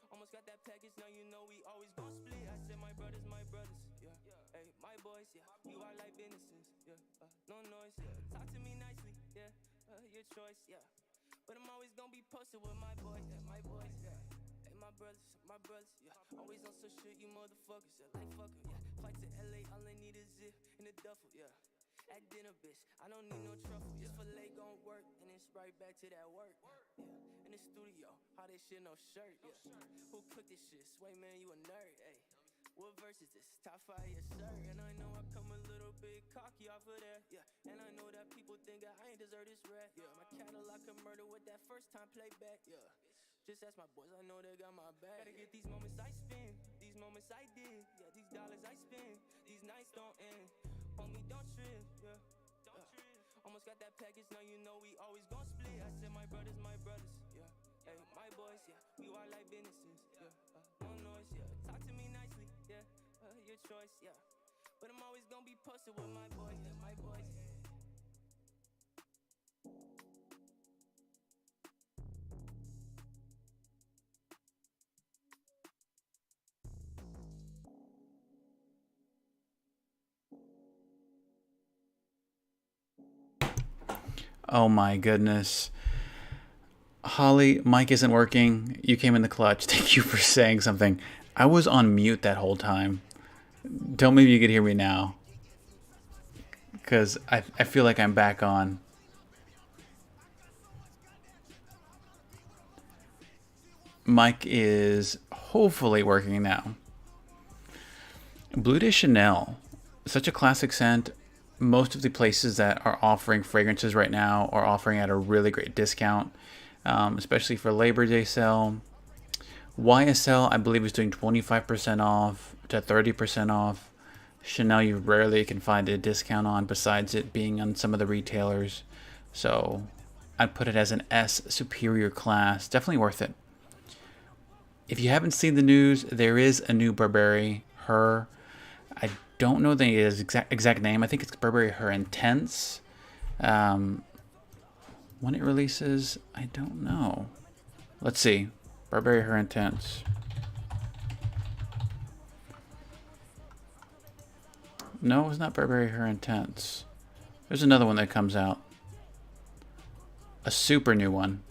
Almost got that package, now you know we always gon' split. I said my brothers, yeah. Hey, my boys, yeah. You are like businesses, yeah. No noise, yeah. Talk to me nicely, yeah. Your choice, yeah. But I'm always gonna be posted with my boys, yeah. My boys, yeah. Hey, my brothers, yeah. Always on some shit, you motherfuckers, yeah. Like fucker, yeah. Flight to LA, all I need is zip in the duffel, yeah. At dinner, bitch, I don't need no truffle. This filet gon' work, and it's right back to that work. Yeah, in the studio, how this shit no shirt. Yeah, who cooked this shit? Sway man, you a nerd. Hey, what verse is this? Top 5, yes sir. And I know I come a little bit cocky off of that. Yeah, and I know that people think I ain't deserve this rap. Yeah, my catalog can murder with that first time playback. Yeah, just ask my boys, I know they got my back. Gotta get these moments I spend, these moments I did. Yeah, these dollars I spend, these nights don't end. Homie, don't trip, yeah. Almost got that package, now you know we always gon' split. I said my brothers, yeah. Hey, my boys, yeah. We are like businesses, yeah. No noise, yeah. Talk to me nicely, yeah. Your choice, yeah. But I'm always gonna be posted with my boys, yeah. My boys, yeah. Oh my goodness. Holly, mic isn't working. You came in the clutch. Thank you for saying something. I was on mute that whole time. Tell me if you could hear me now. Because I feel like I'm back on. Mic is hopefully working now. Bleu de Chanel. Such a classic scent. Most of the places that are offering fragrances right now are offering at a really great discount, especially for Labor Day sale. YSL, I believe, is doing 25% off to 30% off. Chanel, you rarely can find a discount on besides it being on some of the retailers. So I'd put it as an S superior class. Definitely worth it. If you haven't seen the news, there is a new Burberry Her. I don't know the exact name. I think it's Burberry Her Intense. When it releases, I don't know. Let's see. Burberry Her Intense. No, it's not Burberry Her Intense. There's another one that comes out. A super new one.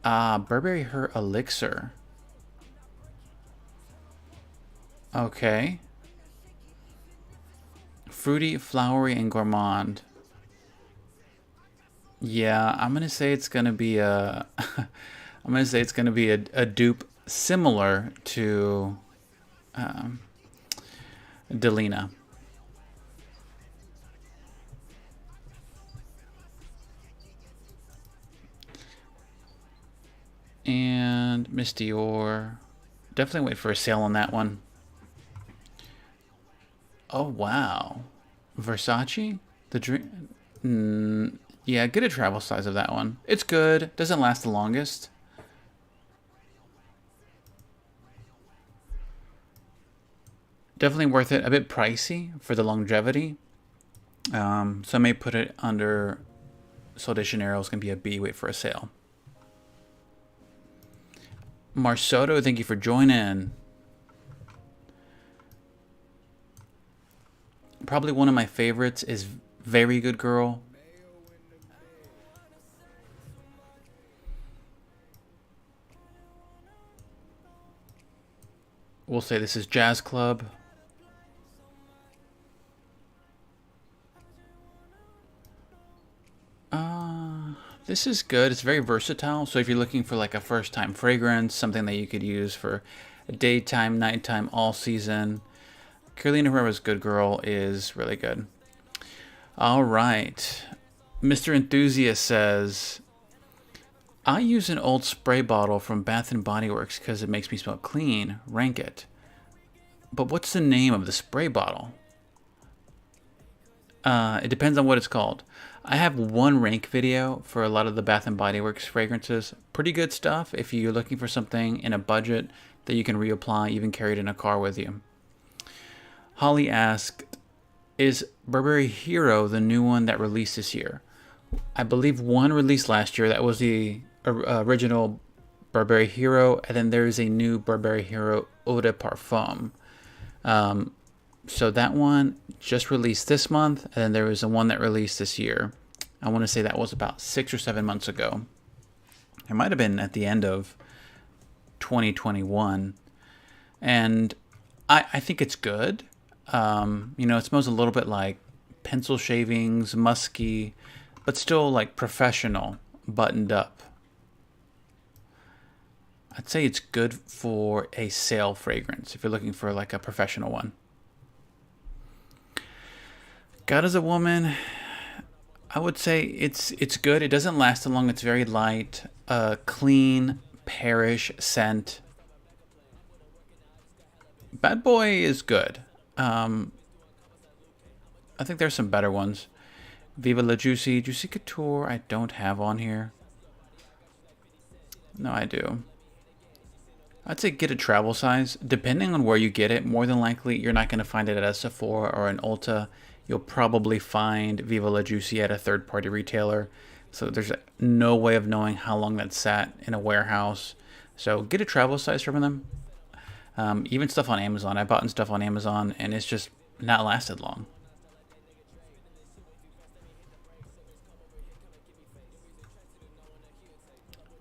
Burberry Her Elixir. Okay. Fruity, flowery, and gourmand. Yeah, I'm gonna say it's gonna be a. I'm gonna say it's gonna be a dupe similar to Delina. And Miss Dior. Definitely wait for a sale on that one. Oh wow, Versace, the dream. Yeah, get a travel size of that one. It's good. Doesn't last the longest. Definitely worth it. A bit pricey for the longevity. So I may put it under Sol de Janeiro. Is going to be a B. Wait for a sale. Marsoto, thank you for joining. Probably one of my favorites is Very Good Girl. We'll say this is Jazz Club. This is good. It's very versatile. So if you're looking for like a first time fragrance, something that you could use for daytime, nighttime, all season, Carolina Herrera's Good Girl is really good. All right. Mr. Enthusiast says, I use an old spray bottle from Bath & Body Works because it makes me smell clean. Rank it. But what's the name of the spray bottle? It depends on what it's called. I have one rank video for a lot of the Bath and Body Works fragrances. Pretty good stuff if you're looking for something in a budget that you can reapply, even carry it in a car with you. Holly asked, is Burberry Hero the new one that released this year? I believe one released last year. That was the original Burberry Hero, and then there's a new Burberry Hero Eau de Parfum. So that one just released this month, and then there was a one that released this year. I want to say that was about 6 or 7 months ago. It might have been at the end of 2021. And I think it's good. It smells a little bit like pencil shavings, musky, but still like professional, buttoned up. I'd say it's good for a sale fragrance if you're looking for like a professional one. God is a Woman, I would say it's good. It doesn't last long. It's very light, clean, pearish scent. Bad Boy is good. I think there's some better ones. Viva La Juicy Couture, I don't have on here. No, I do. I'd say get a travel size. Depending on where you get it, more than likely you're not going to find it at a Sephora or an Ulta. You'll probably find Viva La Juicy at a third-party retailer. So there's no way of knowing how long that sat in a warehouse. So get a travel size from them. Even stuff on Amazon. I bought stuff on Amazon, and it's just not lasted long.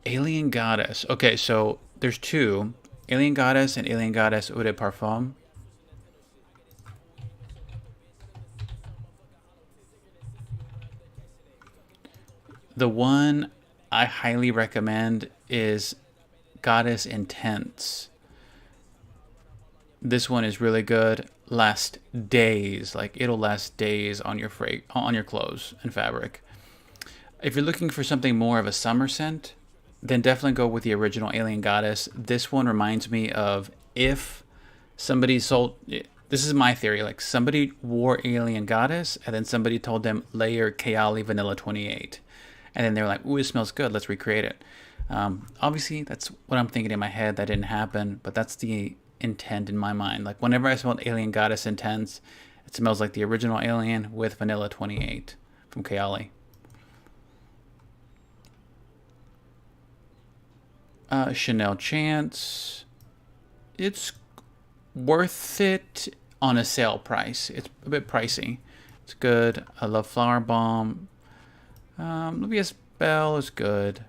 Alien Goddess. Okay, so there's two. Alien Goddess and Alien Goddess Eau de Parfum. The one I highly recommend is Goddess Intense. This one is really good. Lasts days. Like it'll last days on your clothes and fabric. If you're looking for something more of a summer scent, then definitely go with the original Alien Goddess. This one reminds me of if somebody sold... This is my theory. Like somebody wore Alien Goddess and then somebody told them layer Kayali Vanilla 28. And then they're like, ooh, it smells good. Let's recreate it. Obviously, that's what I'm thinking in my head. That didn't happen. But that's the intent in my mind. Like whenever I smelled Alien Goddess Intense, it smells like the original Alien with Vanilla 28 from Kayali. Chanel Chance. It's worth it on a sale price. It's a bit pricey. It's good. I love Flower Bomb. Louis Bell is good.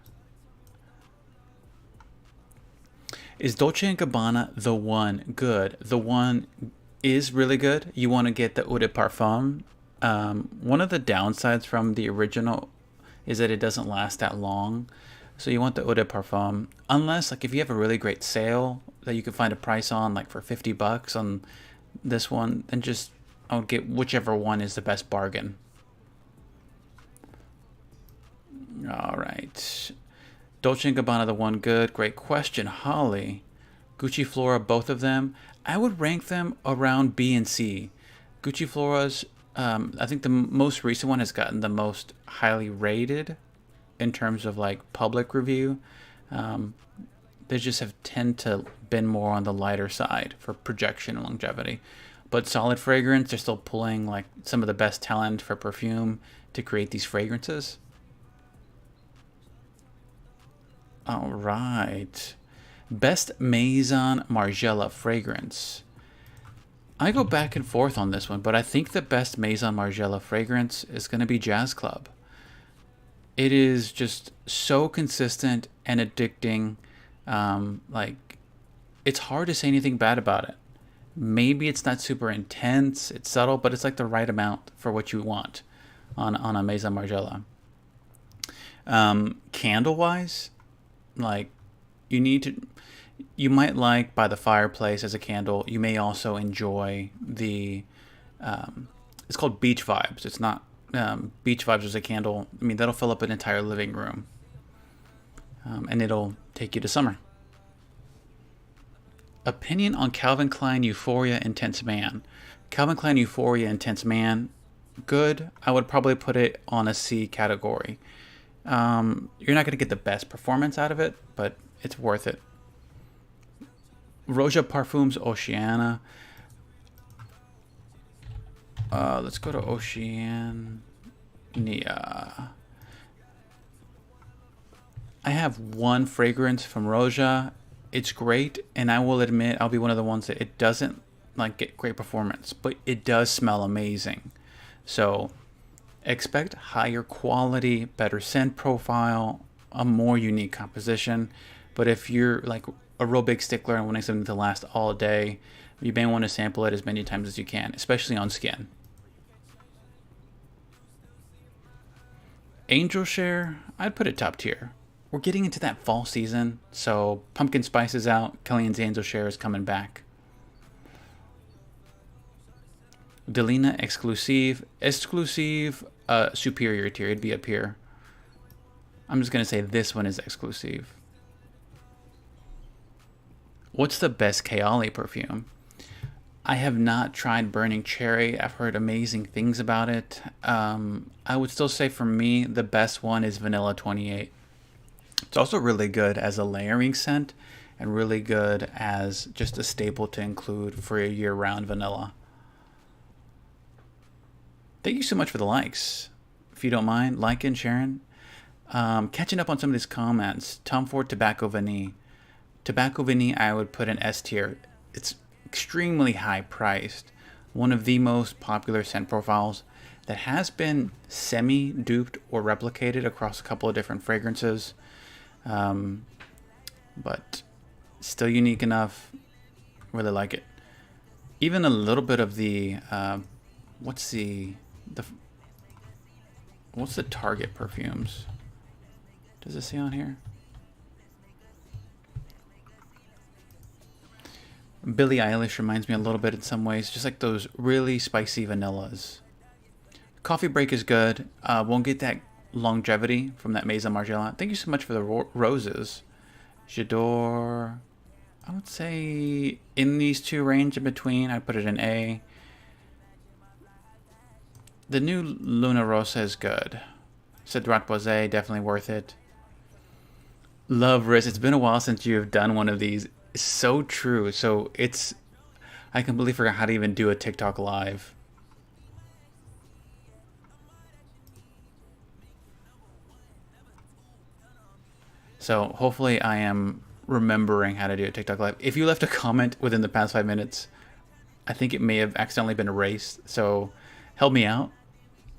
Is Dolce & Gabbana the one good? The one is really good. You want to get the Eau de Parfum. One of the downsides from the original is that it doesn't last that long. So you want the Eau de Parfum. Unless, like, if you have a really great sale that you can find a price on, like for $50 on this one, then just, I would get whichever one is the best bargain. All right. Dolce & Gabbana, the one good. Great question, Holly. Gucci Flora, both of them. I would rank them around B and C. Gucci Flora's, I think the most recent one has gotten the most highly rated in terms of like public review. They just have tend to been more on the lighter side for projection and longevity. But solid fragrance, they're still pulling like some of the best talent for perfume to create these fragrances. All right. Best Maison Margiela fragrance. I go back and forth on this one, but I think the best Maison Margiela fragrance is going to be Jazz Club. It is just so consistent and addicting. Like, it's hard to say anything bad about it. Maybe it's not super intense, it's subtle, but it's like the right amount for what you want on a Maison Margiela. Candle-wise, like, you might like By the Fireplace as a candle. You may also enjoy the, it's called Beach Vibes. It's not, Beach Vibes as a candle. I mean, that'll fill up an entire living room. And it'll take you to summer. Opinion on Calvin Klein Euphoria Intense Man. Calvin Klein Euphoria Intense Man good. I would probably put it on a C category. You're not going to get the best performance out of it, but it's worth it. Roja Parfums Oceania. Let's go to Oceania. I have one fragrance from Roja. It's great, and I will admit I'll be one of the ones that it doesn't like get great performance, but it does smell amazing. So expect higher quality, better scent profile, a more unique composition. But if you're like a real big stickler and wanting something to last all day, you may want to sample it as many times as you can, especially on skin. Angel Share, I'd put it top tier. We're getting into that fall season, so pumpkin spice is out. Kilian's Angel Share is coming back. Delina Exclusive, superior tier. It'd be up here. I'm just gonna say this one is exclusive. What's the best Kayali perfume? I have not tried Burning Cherry. I've heard amazing things about it. I would still say for me, the best one is Vanilla 28. It's also really good as a layering scent and really good as just a staple to include for a year-round vanilla. Thank you so much for the likes. If you don't mind, liking, sharing. Catching up on some of these comments. Tom Ford Tobacco Vanille. Tobacco Vanille I would put in S tier. It's extremely high priced. One of the most popular scent profiles that has been semi-duped or replicated across a couple of different fragrances. But still unique enough. Really like it. Even a little bit of the what's the Target perfumes? Does it say on here? Billie Eilish reminds me a little bit in some ways, just like those really spicy vanillas. Coffee Break is good. Won't get that longevity from that Maison Margiela. Thank you so much for the roses. J'adore. I would say in these two range in between, I'd put it in A. The new Luna Rosa is good. Cedrat Boisé, definitely worth it. Love Riz. It's been a while since you've done one of these. It's so true. So I completely forgot how to even do a TikTok live. So hopefully I am remembering how to do a TikTok live. If you left a comment within the past 5 minutes, I think it may have accidentally been erased. So help me out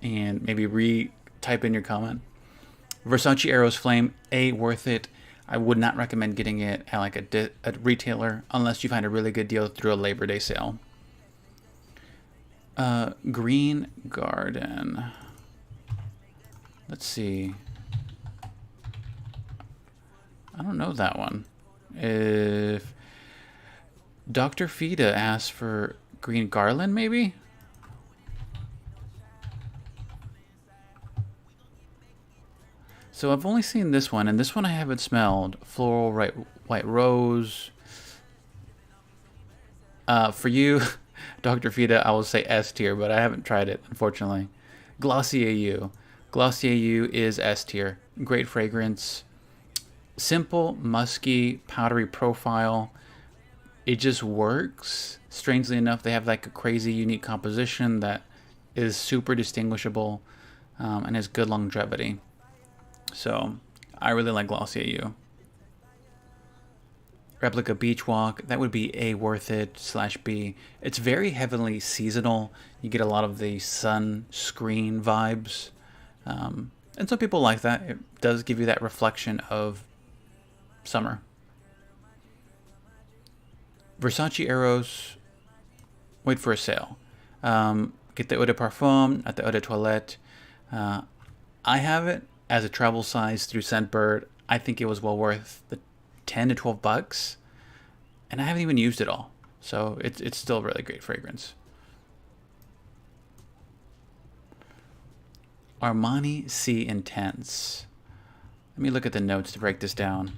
and maybe re-type in your comment. Versace Eros Flame, A, worth it. I would not recommend getting it at like a retailer unless you find a really good deal through a Labor Day sale. Green Garden. Let's see. I don't know that one. If Dr. Fida asks for Green Garland, maybe? So I've only seen this one, and this one I haven't smelled. Floral White Rose. For you, Dr. Fida, I will say S tier, but I haven't tried it, unfortunately. Glossier U. Glossier U is S tier. Great fragrance. Simple, musky, powdery profile. It just works. Strangely enough, they have like a crazy, unique composition that is super distinguishable and has good longevity. So I really like Glossier U. Replica Beach Walk, that would be A, worth it, /B. It's very heavily seasonal. You get a lot of the sunscreen vibes. And some people like that. It does give you that reflection of summer. Versace Eros, wait for a sale. Get the Eau de Parfum at the Eau de Toilette. I have it as a travel size through Scentbird. I think it was well worth the 10 to 12 bucks, and I haven't even used it all, so it's still a really great fragrance. Armani C Intense. Let me look at the notes to break this down.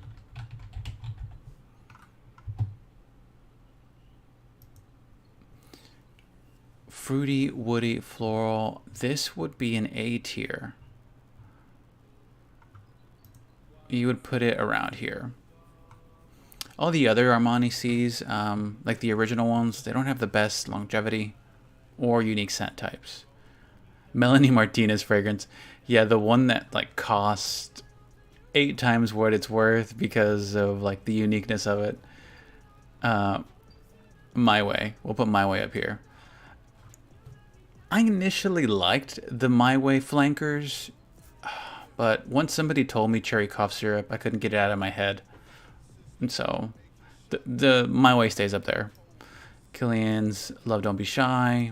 fruity, woody, floral. This would be an A tier. You would put it around here. All the other Armani C's, like the original ones, they don't have the best longevity or unique scent types. Melanie Martinez fragrance. Yeah, the one that like cost 8 times what it's worth because of like the uniqueness of it. My Way. We'll put My Way up here. I initially liked the My Way flankers, but once somebody told me cherry cough syrup, I couldn't get it out of my head. And so the My Way stays up there. Kilian's Love Don't Be Shy.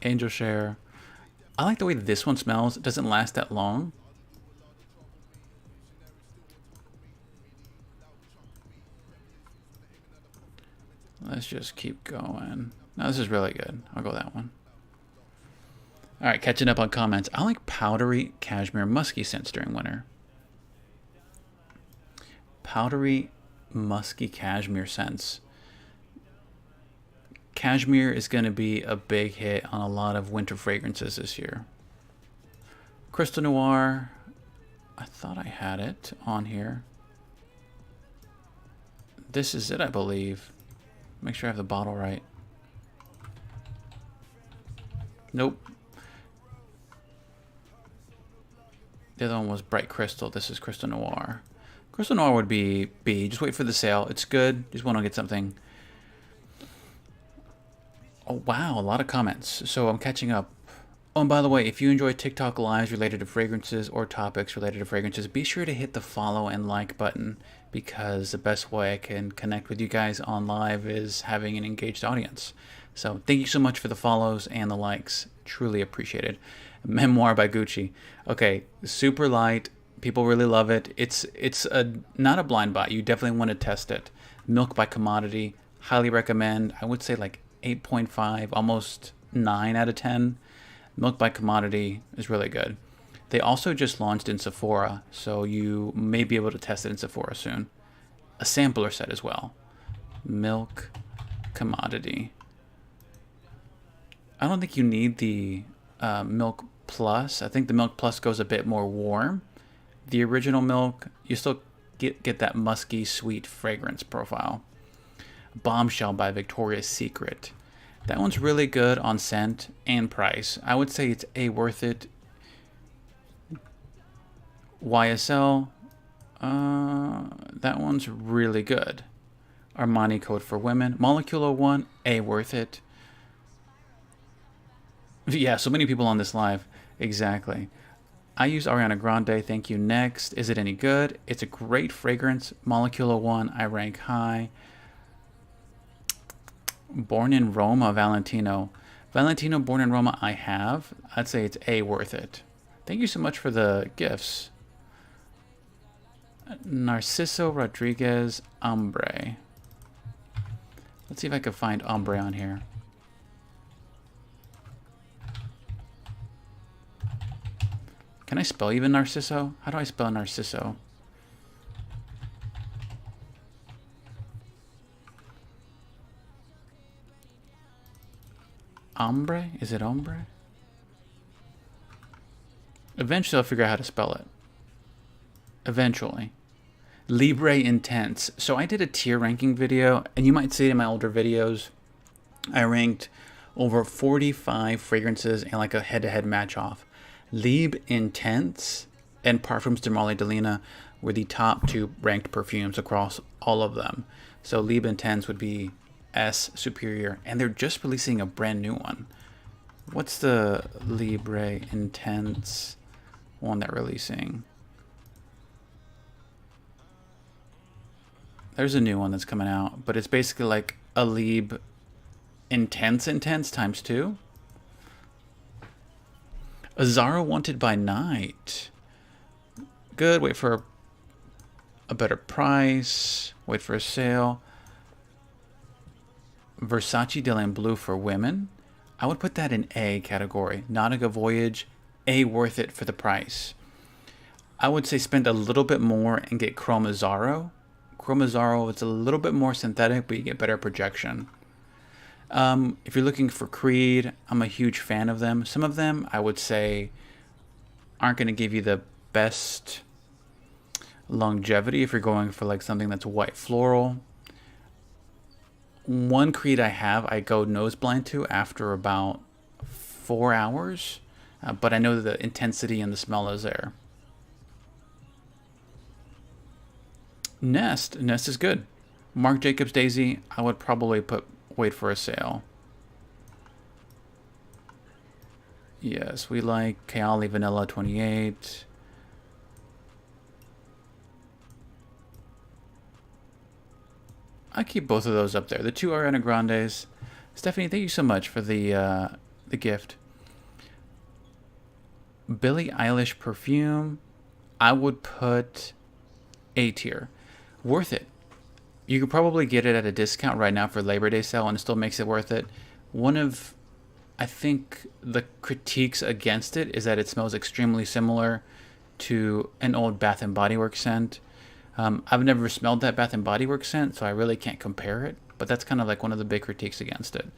Angel Share. I like the way this one smells. It doesn't last that long. Let's just keep going. No, this is really good. I'll go that one. All right, catching up on comments. I like powdery cashmere musky scents during winter. Powdery musky cashmere scents. Cashmere is going to be a big hit on a lot of winter fragrances this year. Crystal Noir. I thought I had it on here. This is it, I believe. Make sure I have the bottle right. Nope. The other one was Bright Crystal. This is Crystal Noir. Crystal Noir would be B. Just wait for the sale. It's good. Just want to get something. Oh, wow. A lot of comments. So I'm catching up. Oh, and by the way, if you enjoy TikTok lives related to fragrances or topics related to fragrances, be sure to hit the follow and like button, because the best way I can connect with you guys on live is having an engaged audience. So thank you so much for the follows and the likes. Truly appreciated. Memoir by Gucci. Okay, super light. People really love it. It's not a blind buy. You definitely want to test it. Milk by Commodity. Highly recommend. I would say like 8.5, almost 9 out of 10. Milk by Commodity is really good. They also just launched in Sephora, so you may be able to test it in Sephora soon. A sampler set as well. Milk Commodity. I don't think you need the Milk Plus. I think the Milk Plus goes a bit more warm. The original Milk, you still get that musky, sweet fragrance profile. Bombshell by Victoria's Secret. That one's really good on scent and price. I would say it's A worth it. YSL, that one's really good. Armani Code for Women. Molecular One, A worth it. Yeah, so many people on this live. Exactly. I use Ariana Grande, thank you. Next, is it any good? It's a great fragrance. Molecular One, I rank high. Born in Roma, Valentino. Valentino Born in Roma, I have. I'd say it's A worth it. Thank you so much for the gifts. Narciso Rodriguez Ombre. Let's see if I can find Ombre on here. Can I spell even Narciso? How do I spell Narciso? Ombre? Is it Ombre? Eventually I'll figure out how to spell it. Eventually. Libre Intense. So I did a tier ranking video, and you might see it in my older videos. I ranked over 45 fragrances and like a head-to-head match-off. Libre Intense and Parfums de Marly Delina were the top 2 ranked perfumes across all of them. So Libre Intense would be S superior, and they're just releasing a brand new one. What's the Libre Intense one they're releasing? There's a new one that's coming out, but it's basically like a Libre Intense times 2. Azara Wanted by Night. Good. Wait for a better price. Wait for a sale. Versace Dylan Blue for women. I would put that in A category. Nautiga Voyage, A worth it for the price. I would say spend a little bit more and get Chrome Azzaro. Chrome Azzaro, it's a little bit more synthetic, but you get better projection. If you're looking for Creed, I'm a huge fan of them. Some of them, I would say, aren't going to give you the best longevity if you're going for like something that's white floral. One Creed I go nose blind to after about 4 hours, but I know that the intensity and the smell is there. Nest is good. Marc Jacobs Daisy, I would probably wait for a sale. Yes, we like Kayali Vanilla 28. I keep both of those up there. The two Ariana Grandes. Stephanie, thank you so much for the gift. Billie Eilish perfume, I would put A tier. Worth it. You could probably get it at a discount right now for Labor Day sale, and it still makes it worth it. One of, I think, the critiques against it is that it smells extremely similar to an old Bath and Body Works scent. I've never smelled that Bath and Body Works scent, so I really can't compare it. But that's kind of like one of the big critiques against it.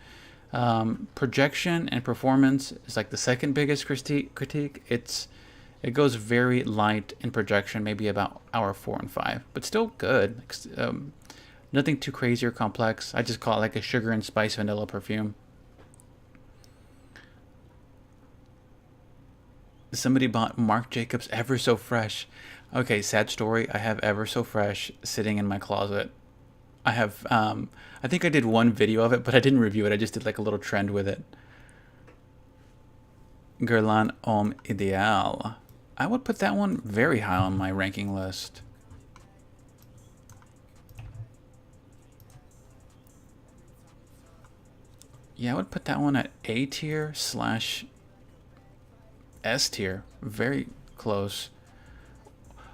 Projection and performance is like the second biggest critique. It goes very light in projection, maybe about hour 4 and 5, but still good. Nothing too crazy or complex. I just call it like a sugar and spice vanilla perfume. Somebody bought Marc Jacobs Ever So Fresh. Okay, sad story. I have Ever So Fresh sitting in my closet. I have, I think I did one video of it, but I didn't review it. I just did like a little trend with it. Guerlain Homme Ideal. I would put that one very high on my ranking list. Yeah, I would put that one at A tier / S tier. Very close.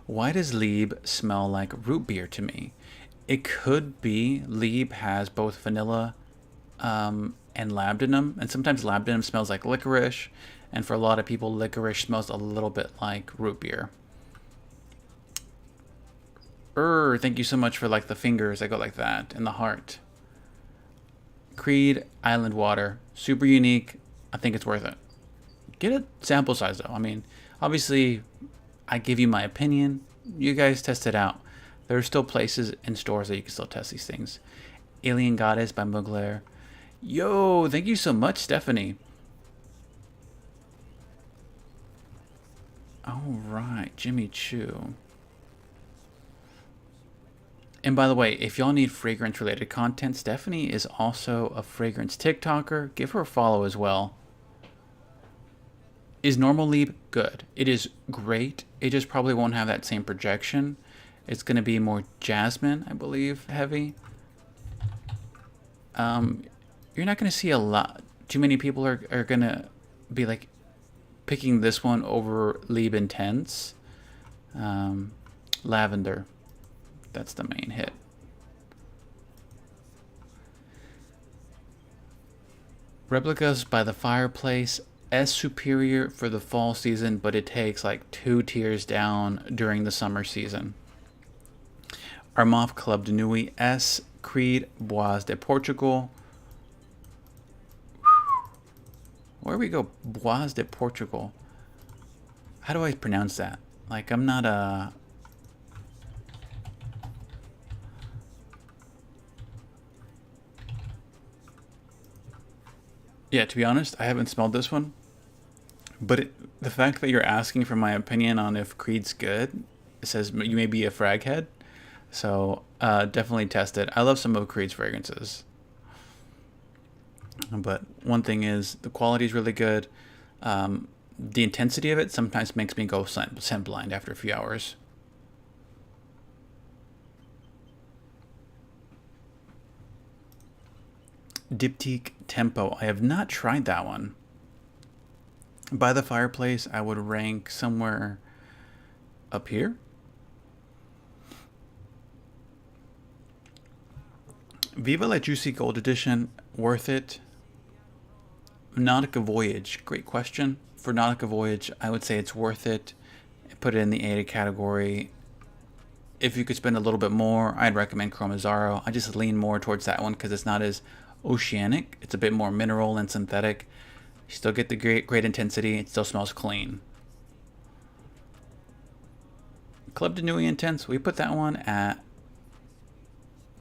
Why does Liebe smell like root beer to me? It could be Liebe has both vanilla and labdanum, and sometimes labdanum smells like licorice, and for a lot of people, licorice smells a little bit like root beer. Thank you so much for like the fingers that go like that, and the heart. Creed Island Water, super unique. I think it's worth it. Get a sample size though. I mean, obviously, I give you my opinion. You guys test it out. There are still places and stores that you can still test these things. Alien Goddess by Mugler. Yo, thank you so much, Stephanie. All right, Jimmy Choo. And by the way, if y'all need fragrance-related content, Stephanie is also a fragrance TikToker. Give her a follow as well. Is Normal Liebe good? It is great. It just probably won't have that same projection. It's going to be more jasmine, I believe, heavy. You're not going to see a lot. Too many people are going to be like picking this one over Liebe Intense. Lavender. That's the main hit. Replicas by the Fireplace. S superior for the fall season, but it takes like 2 tiers down during the summer season. Armaf Club de Nuit S. Creed Bois de Portugal. Where we go? Bois de Portugal. How do I pronounce that? Like, I'm not a... Yeah, to be honest, I haven't smelled this one. But the fact that you're asking for my opinion on if Creed's good, it says you may be a frag head. So definitely test it. I love some of Creed's fragrances. But one thing is, the quality is really good. The intensity of it sometimes makes me go scent blind after a few hours. Diptyque Tempo. I have not tried that one. By the Fireplace, I would rank somewhere up here. Viva La Juicy Gold Edition, worth it. Nautica Voyage, great question. For Nautica Voyage, I would say it's worth it. Put it in the A category. If you could spend a little bit more, I'd recommend Chromazaro. I just lean more towards that one because it's not as Oceanic, it's a bit more mineral and synthetic. You still get the great intensity. It still smells clean. Club de Nuit Intense, we put that one at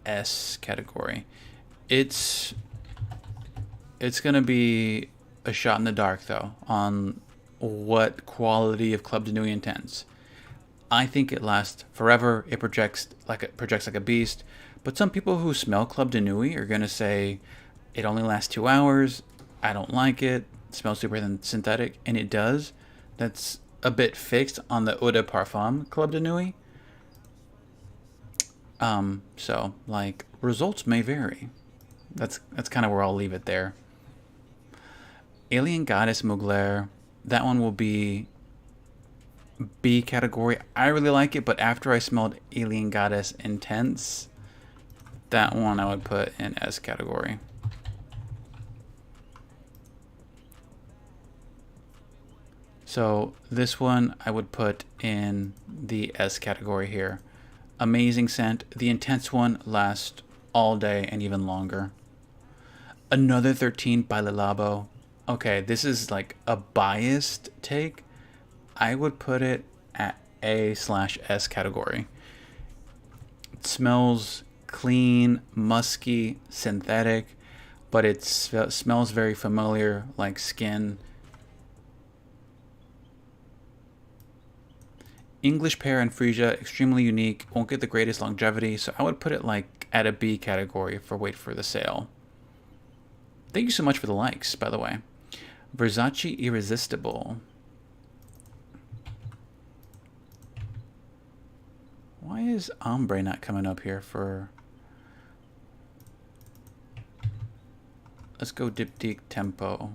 S category. It's gonna be a shot in the dark though on what quality of Club de Nuit Intense. I think it lasts forever. It projects like a beast. But some people who smell Club de Nuit are gonna say it only lasts 2 hours. I don't like it. It smells super synthetic, and it does. That's a bit fixed on the Eau de Parfum Club de Nuit. So like results may vary. That's kind of where I'll leave it there. Alien Goddess Mugler, that one will be B category. I really like it, but after I smelled Alien Goddess Intense, that one I would put in S category. So this one I would put in the S category here. Amazing scent. The intense one lasts all day and even longer. Another 13 by Le Labo. Okay, this is like a biased take. I would put it at A/S category. It smells clean, musky, synthetic, but it smells very familiar, like skin. English pear and freesia, extremely unique, won't get the greatest longevity, so I would put it like at a B category for wait for the sale. Thank you so much for the likes, by the way. Versace Irresistible. Why is ombre not coming up here for... Let's go Diptyque Tempo.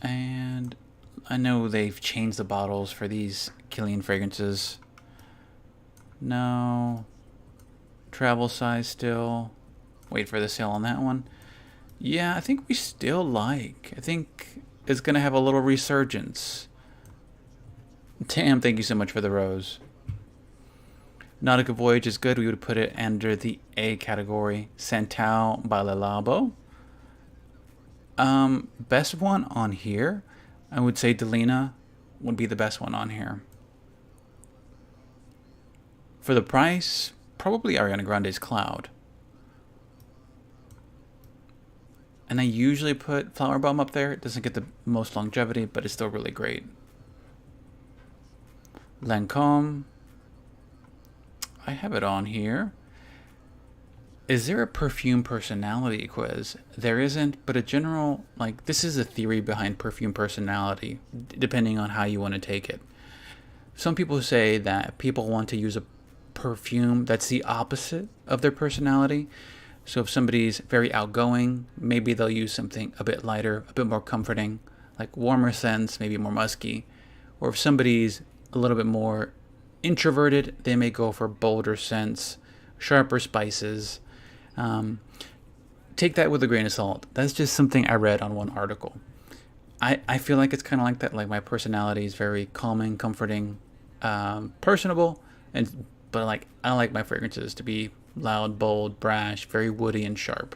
And I know they've changed the bottles for these Kilian fragrances. No. Travel size still. Wait for the sale on that one. Yeah, I think we still like. I think it's going to have a little resurgence. Damn, thank you so much for the rose. Nautica Voyage is good. We would put it under the A category. Santal by Le Labo. Best one on here, I would say Delina would be the best one on here. For the price, probably Ariana Grande's Cloud. And I usually put Flower Bomb up there. It doesn't get the most longevity, but it's still really great. Lancôme. I have it on here. Is there a perfume personality quiz? There isn't, but a general, like, this is a theory behind perfume personality, depending on how you want to take it. Some people say that people want to use a perfume that's the opposite of their personality. So if somebody's very outgoing, maybe they'll use something a bit lighter, a bit more comforting, like warmer scents, maybe more musky. Or if somebody's a little bit more introverted, they may go for bolder scents, sharper spices. Take that with a grain of salt. That's just something I read on one article. I feel like it's kind of like that. Like my personality is very calming, comforting, personable, but like I like my fragrances to be loud, bold, brash, very woody and sharp.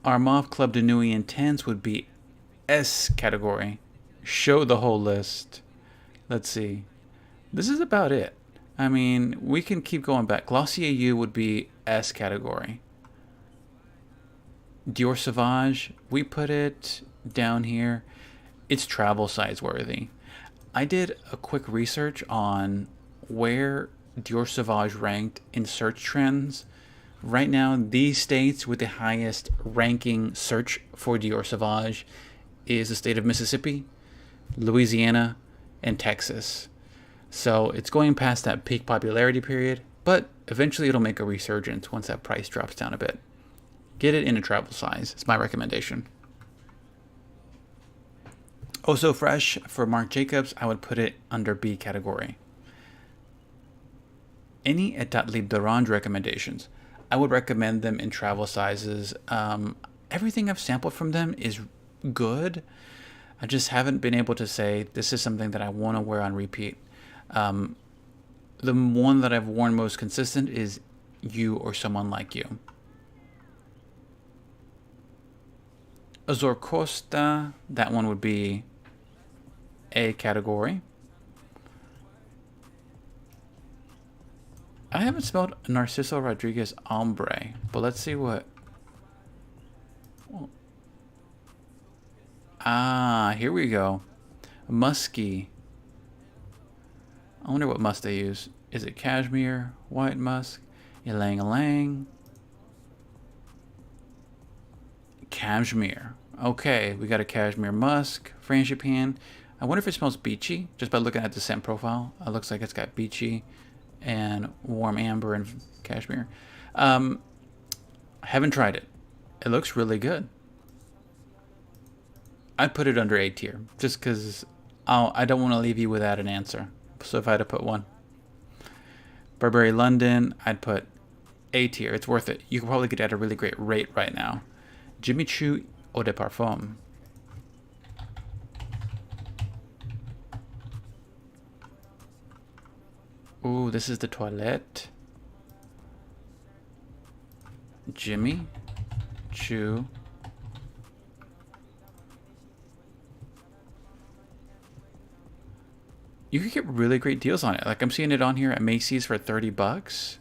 Armaf Club de Nuit Intense would be S category. Show the whole list. Let's see. This is about it. I mean, we can keep going back. Glossier U would be S category. Dior Sauvage, we put it down here. It's travel size worthy. I did a quick research on where Dior Sauvage ranked in search trends. Right now, these states with the highest ranking search for Dior Sauvage is the state of Mississippi, Louisiana, and Texas. So it's going past that peak popularity period, but eventually it'll make a resurgence once that price drops down a bit. Get it in a travel size. It's my recommendation. Oh So Fresh for Marc Jacobs, I would put it under B category. Any Etat Libre d'Orange recommendations? I would recommend them in travel sizes. Everything I've sampled from them is good. I just haven't been able to say this is something that I want to wear on repeat. The one that I've worn most consistent is You or Someone Like You. Azor Costa, that one would be A category. I haven't smelled Narciso Rodriguez Ombre, but let's see what... Ah, here we go. Musky. I wonder what musk they use. Is it cashmere, white musk, ylang ylang? Cashmere. Okay, we got a cashmere musk, frangipane. I wonder if it smells beachy, just by looking at the scent profile. It looks like it's got beachy and warm amber and cashmere. I haven't tried it. It looks really good. I'd put it under A tier, just because I don't want to leave you without an answer. So if I had to put one. Burberry London, I'd put A tier. It's worth it. You can probably get it at a really great rate right now. Jimmy Choo Eau de Parfum. Ooh, this is the Toilette. Jimmy Choo. You could get really great deals on it. Like I'm seeing it on here at Macy's for $30.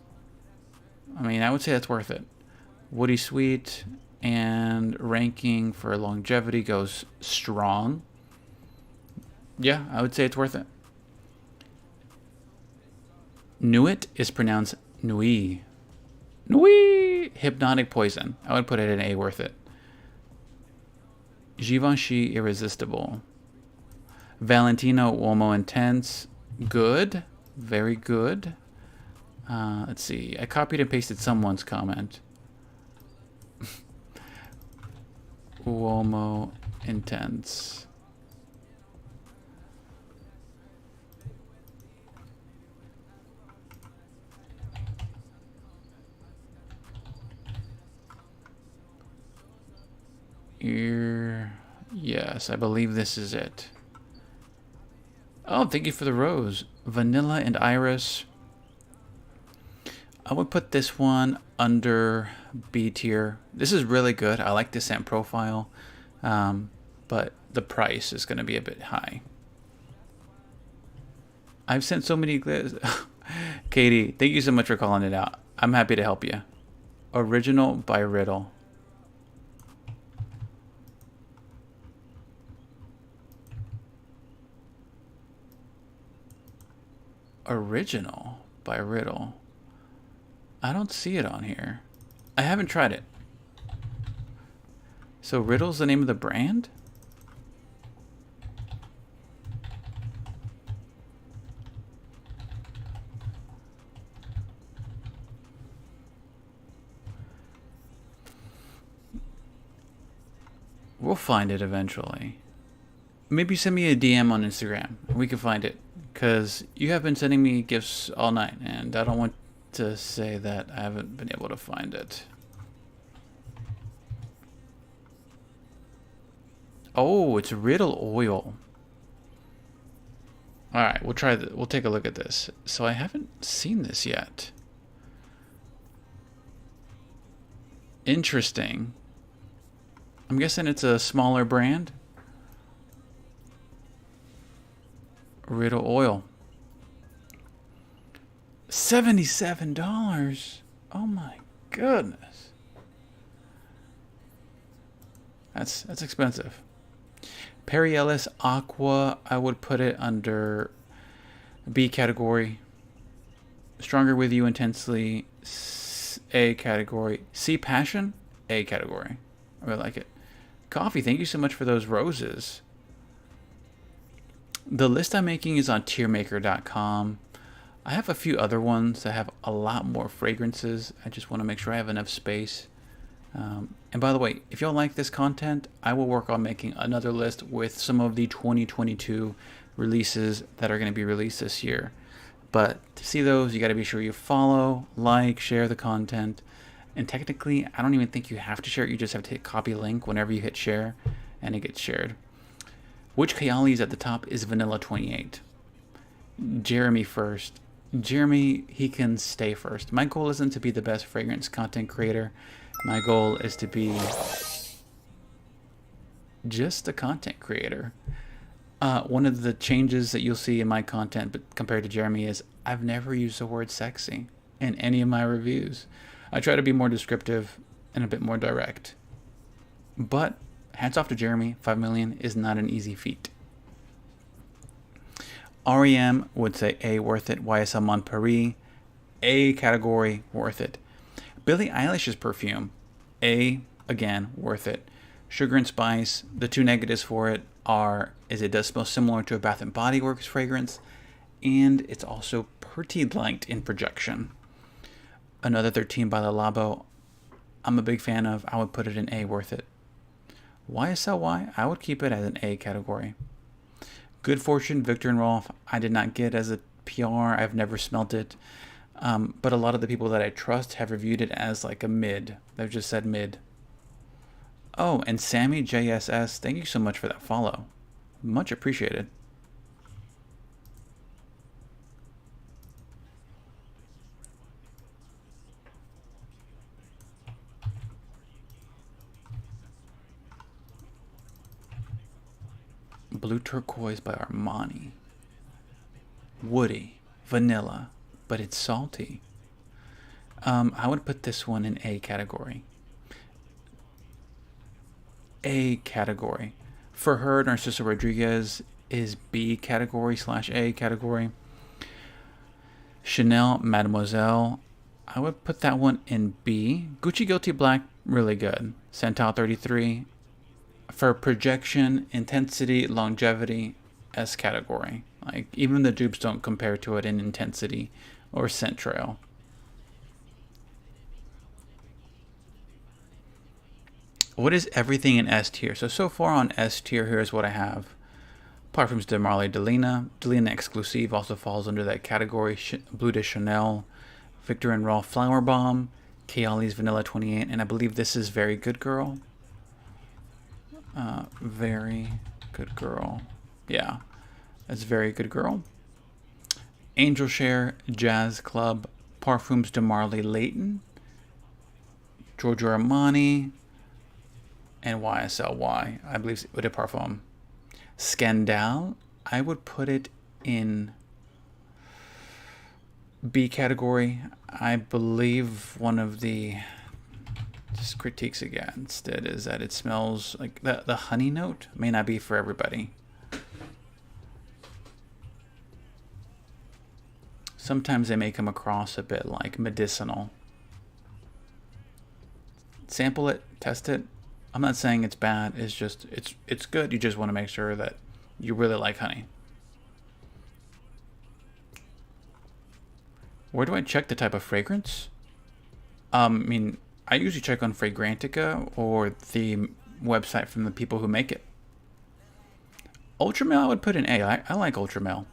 I mean, I would say that's worth it. Woody Sweet and ranking for longevity goes strong. Yeah, I would say it's worth it. Nuit is pronounced Nui. Nui! Hypnotic Poison. I would put it in A, worth it. Givenchy Irresistible. Valentino Uomo Intense. Good. Very good. Let's see. I copied and pasted someone's comment. Uomo Intense. Here. Yes, I believe this is it. Oh, thank you for the rose. Vanilla and Iris. I would put this one under B tier. This is really good. I like the scent profile, but the price is going to be a bit high. I've sent so many... Katie, thank you so much for calling it out. I'm happy to help you. Original by Riddle. Original by Riddle. I don't see it on here. I haven't tried it. So Riddle's the name of the brand? We'll find it eventually. Maybe send me a DM on Instagram. We can find it. Because you have been sending me gifts all night, and I don't want to say that I haven't been able to find it. Oh, it's Riddle Oil. Alright, we'll try that. We'll take a look at this. So I haven't seen this yet. Interesting. I'm guessing it's a smaller brand. Riddle Oil. $77. Oh my goodness. That's expensive. Perry Ellis Aqua, I would put it under B category. Stronger With You Intensely, A category. C Passion, A category. I really like it. Coffee, thank you so much for those roses. The list I'm making is on tiermaker.com. I have a few other ones that have a lot more fragrances. I just want to make sure I have enough space. And by the way, if y'all like this content, I will work on making another list with some of the 2022 releases that are going to be released this year. But to see those, you got to be sure you follow, like, share the content. And technically, I don't even think you have to share it. You just have to hit copy link whenever you hit share, and it gets shared. Which Kayali at the top is Vanilla 28. Jeremy first. Jeremy, he can stay first. My goal isn't to be the best fragrance content creator. My goal is to be just a content creator. One of the changes that you'll see in my content compared to Jeremy is I've never used the word sexy in any of my reviews. I try to be more descriptive and a bit more direct. But hats off to Jeremy, 5 million is not an easy feat. REM would say A, worth it. YSL Mon Paris, A category, worth it. Billie Eilish's perfume, A, again, worth it. Sugar and Spice, the two negatives for it is it does smell similar to a Bath & Body Works fragrance, and it's also pretty light in projection. Another 13 by Le Labo, I'm a big fan of. I would put it in A, worth it. YSL, I would keep it as an A category. Good Fortune, Viktor and Rolf, I did not get as a PR. I've never smelt it. But a lot of the people that I trust have reviewed it as like a mid. They've just said mid. Oh, and Sammy JSS, thank you so much for that follow. Much appreciated. Blue Turquoise by Armani. Woody, vanilla, but it's salty. I would put this one in A category. A category. For her, Narciso Rodriguez is B category / A category. Chanel Mademoiselle, I would put that one in B. Gucci Guilty Black, really good. Santal 33. For projection, intensity, longevity, S category. Like, even the dupes don't compare to it in intensity or scent trail. What is everything in S tier? So far on S tier, here's what I have. Parfums de Marly Delina. Delina Exclusive also falls under that category. Bleu de Chanel. Viktor and Rolf Flower Bomb. Kayali's Vanilla 28. And I believe this is Very Good Girl. Very Good Girl. Yeah, that's Very Good Girl. Angel Share, Jazz Club, Parfums de Marly Layton, Giorgio Armani, and YSL, I believe Eau de Parfum. Scandale, I would put it in B category. I believe one of the critiques against it is that it smells like the honey note may not be for everybody. Sometimes they may come across a bit like medicinal. Sample it, test it. I'm not saying it's bad, it's just it's good. You just want to make sure that you really like honey. Where do I check the type of fragrance? I usually check on Fragrantica or the website from the people who make it. Ultramel, I would put in A. I like Ultramel.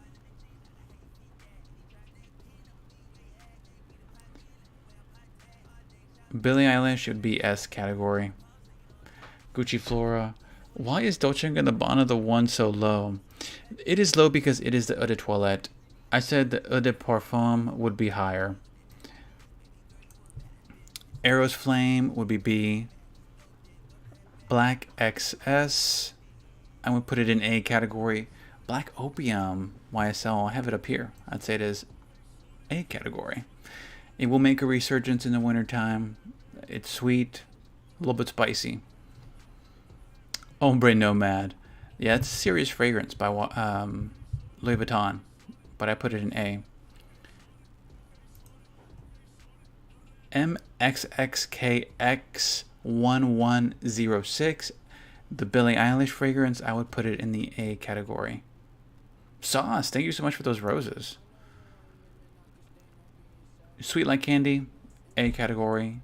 Billie Eilish would be S category. Gucci Flora. Why is Dolce & Gabbana the one so low? It is low because it is the Eau de Toilette. I said the Eau de Parfum would be higher. Arrow's Flame would be B. Black XS, I would put it in A category. Black Opium, YSL, I have it up here. I'd say it is A category. It will make a resurgence in the wintertime. It's sweet, a little bit spicy. Ombre Nomad. Yeah, it's a serious fragrance by Louis Vuitton, but I put it in A. MXXKX1106, the Billie Eilish fragrance, I would put it in the A category. Sauce, thank you so much for those roses. Sweet Like Candy, A category.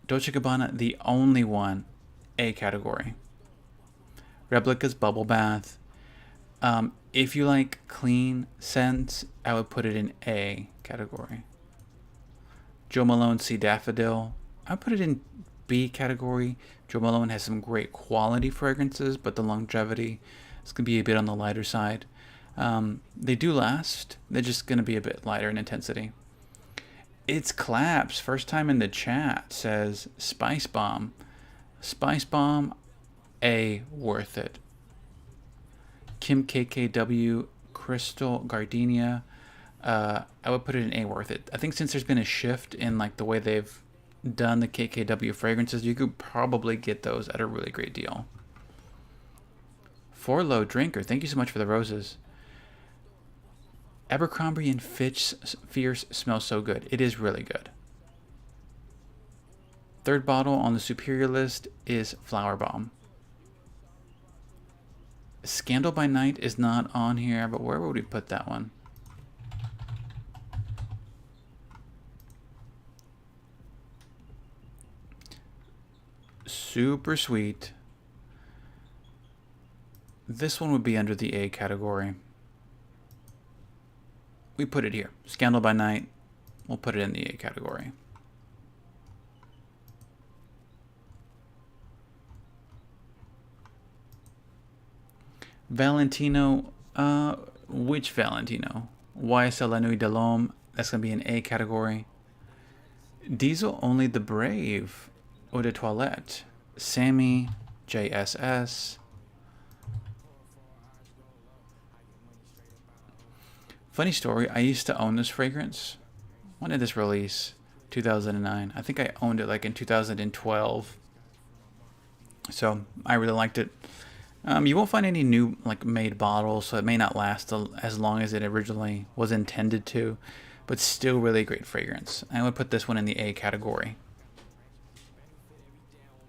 Dolce & Gabbana, the only one, A category. Replica's Bubble Bath. If you like clean scents, I would put it in A category. Jo Malone Sea Daffodil, I put it in B category. Jo Malone has some great quality fragrances, but the longevity is going to be a bit on the lighter side. They do last. They're just going to be a bit lighter in intensity. It's Claps, first time in the chat, says Spice Bomb. Spice Bomb, A, worth it. Kim KKW, Crystal Gardenia, I would put it in A, worth it. I think since there's been a shift in like the way they've done the KKW fragrances, you could probably get those at a really great deal. Forlow Drinker, thank you so much for the roses. Abercrombie and Fitch Fierce smells so good. It is really good. Third bottle on the superior list is Flower Bomb. Scandal by Night is not on here, but where would we put that one? Super sweet. This one would be under the A category. We put it here. Scandal by Night. We'll put it in the A category. Valentino. Which Valentino? YSL La Nuit de l'Homme. That's going to be an A category. Diesel Only the Brave. Eau de Toilette. Sammy. JSS. Funny story, I used to own this fragrance. When did this release? 2009. I think I owned it like in 2012. So I really liked it. You won't find any new like made bottles, so it may not last as long as it originally was intended to, but still really great fragrance. I would put this one in the A category.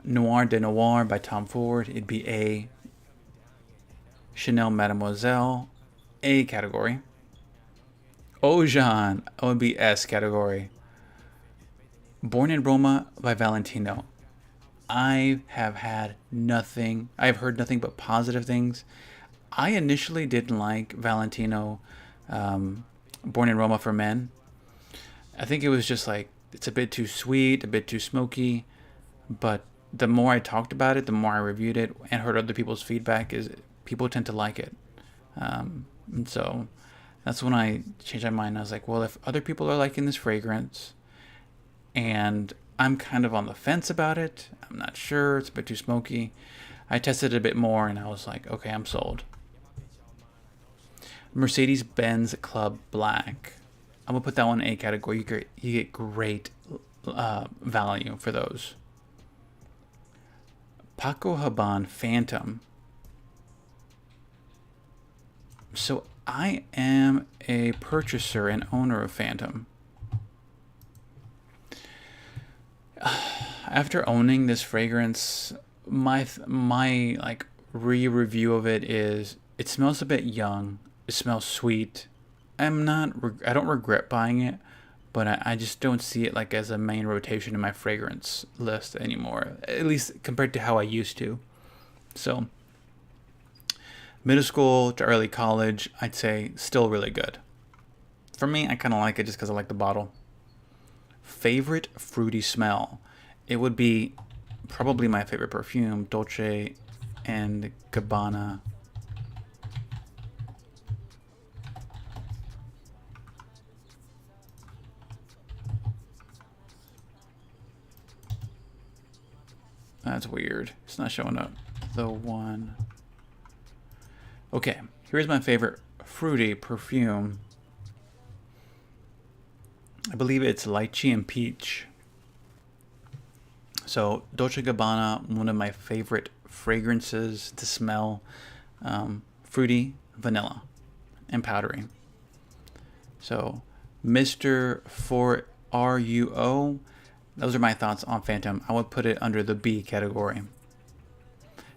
Noir de Noir by Tom Ford, it'd be A. Chanel Mademoiselle, A category. Ojan, would be S category. Born in Roma by Valentino. I have heard nothing but positive things. I initially didn't like Valentino Born in Roma for Men. I think it was just like, it's a bit too sweet, a bit too smoky. But the more I talked about it, the more I reviewed it and heard other people's feedback, is people tend to like it. And so that's when I changed my mind. I was like, well, if other people are liking this fragrance and I'm kind of on the fence about it, I'm not sure, it's a bit too smoky, I tested it a bit more and I was like, okay, I'm sold. Mercedes-Benz Club Black. I'm going to put that one in A category. You get great value for those. Paco Rabanne Phantom. So I am a purchaser and owner of Phantom. After owning this fragrance, my like re-review of it is, it smells a bit young. It smells sweet. I don't regret buying it, but I just don't see it like as a main rotation in my fragrance list anymore, at least compared to how I used to. So middle school to early college, I'd say still really good. For me, I kind of like it just because I like the bottle. Favorite fruity smell. It would be probably my favorite perfume, Dolce and Gabbana. That's weird. It's not showing up. The one. Okay, here's my favorite fruity perfume. I believe it's lychee and peach. So Dolce & Gabbana, one of my favorite fragrances to smell. Fruity, vanilla, and powdery. So Mr. 4RUO, those are my thoughts on Phantom. I would put it under the B category.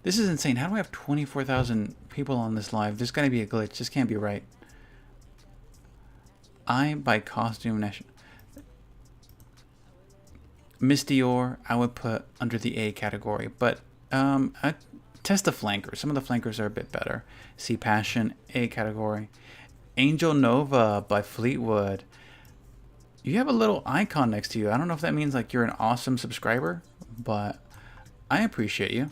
This is insane. How do I have 24,000 people on this live? There's got to be a glitch. This can't be right. I buy costume national. Miss Dior, I would put under the A category, but I test the flankers. Some of the flankers are a bit better. See Passion, A category. Angel Nova by Fleetwood. You have a little icon next to you. I don't know if that means like you're an awesome subscriber, but I appreciate you.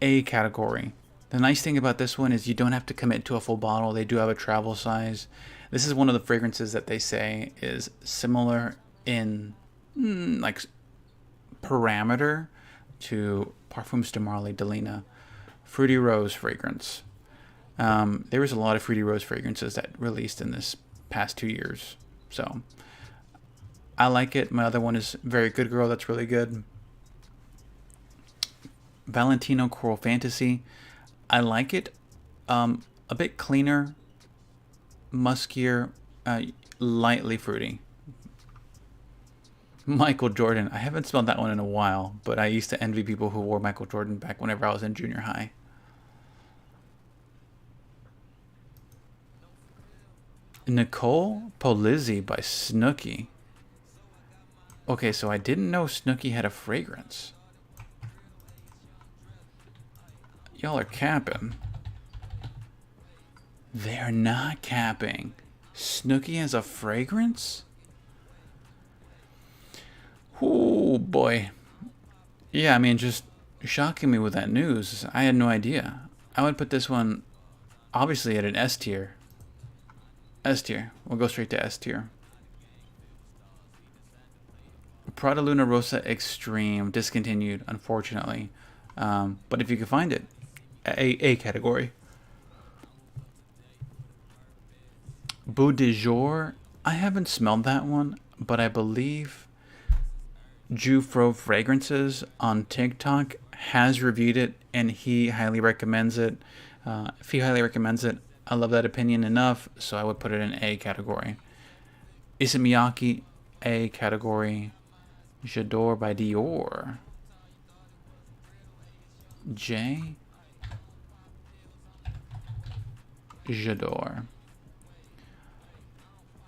A category. The nice thing about this one is you don't have to commit to a full bottle. They do have a travel size. This is one of the fragrances that they say is similar in like parameter to Parfums de Marly Delina Fruity Rose fragrance. There was a lot of Fruity Rose fragrances that released in this past 2 years, so I like it. My other one is Very Good Girl. That's really good. Valentino Coral Fantasy. I like it. A bit cleaner, muskier, lightly fruity. Michael Jordan. I haven't smelled that one in a while, but I used to envy people who wore Michael Jordan back whenever I was in junior high. Nicole Polizzi by Snooki. Okay, so I didn't know Snooki had a fragrance. Y'all are capping. They're not capping. Snooki has a fragrance? Oh boy. Yeah, I mean, just shocking me with that news. I had no idea. I would put this one obviously at an S tier. S tier. We'll go straight to S tier. Prada Luna Rosa Extreme discontinued, unfortunately. But if you can find it, A category. Beau de Jour. I haven't smelled that one, but I believe Jufro Fragrances on TikTok has reviewed it, and he highly recommends it. If he highly recommends it, I love that opinion enough, so I would put it in A category. Issey Miyake, A category. J'adore by Dior. J. J'adore.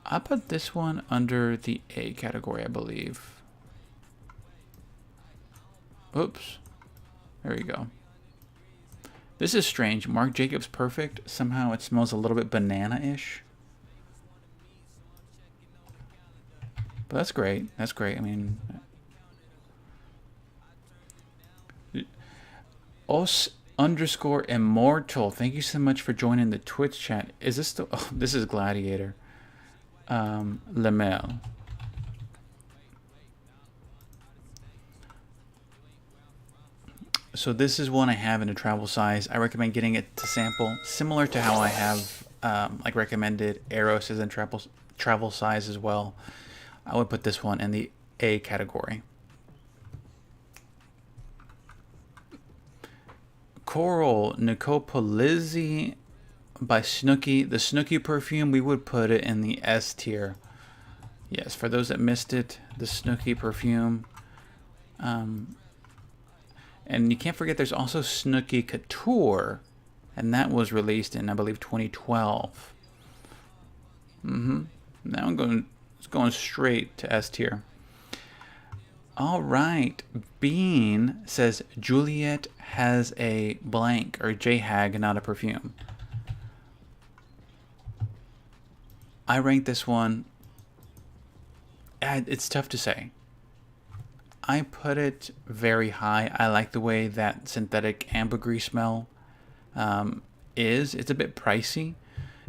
I put this one under the A category, I believe. Oops. There you go. This is strange. Marc Jacobs Perfect. Somehow it smells a little bit banana-ish. But that's great. That's great. I mean... Os_immortal. Thank you so much for joining the Twitch chat. Is this the... Oh, this is Gladiator. Lemel. So this is one I have in a travel size. I recommend getting it to sample, similar to how I have like recommended Eros is in travel size as well. I would put this one in the A category. Coral Nicole Polizzi by Snooki. The Snooki perfume, we would put it in the S tier. Yes, for those that missed it, the Snooki perfume. And you can't forget there's also Snooki Couture, and that was released in, I believe, 2012. Now it's going straight to S tier. All right. Bean says Juliet has a blank, or JHAG, not a perfume. I rank this one. It's tough to say. I put it very high. I like the way that synthetic ambergris smell is. It's a bit pricey.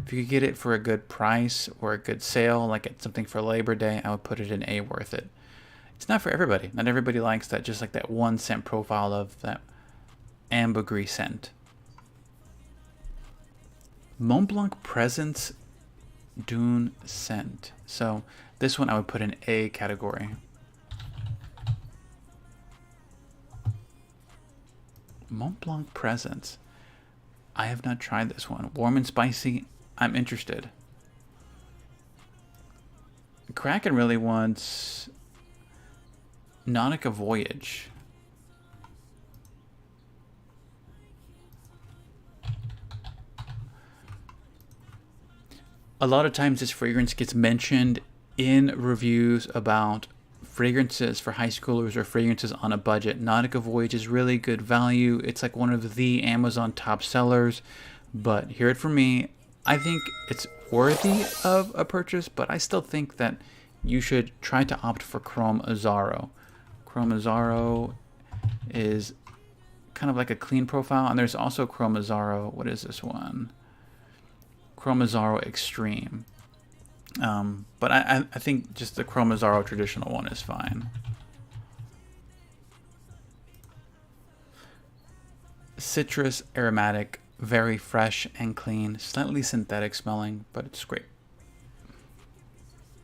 If you could get it for a good price or a good sale, like it's something for Labor Day, I would put it in A, worth it. It's not for everybody. Not everybody likes that, just like that 1 scent profile of that ambergris scent. Montblanc Presence Dune Scent. So this one I would put in A category. Montblanc Presence. I have not tried this one. Warm and spicy. I'm interested. Kraken really wants Nautica Voyage. A lot of times this fragrance gets mentioned in reviews about fragrances for high schoolers or fragrances on a budget. Nautica Voyage is really good value. It's like one of the Amazon top sellers, but hear it from me. I think it's worthy of a purchase, but I still think that you should try to opt for Chrome Azzaro. Chrome Azzaro is kind of like a clean profile, and there's also Chrome Azzaro. What is this one? Chrome Azzaro Extreme. But I think just the Chrome Azzaro traditional one is fine. Citrus, aromatic, very fresh and clean, slightly synthetic smelling, but it's great.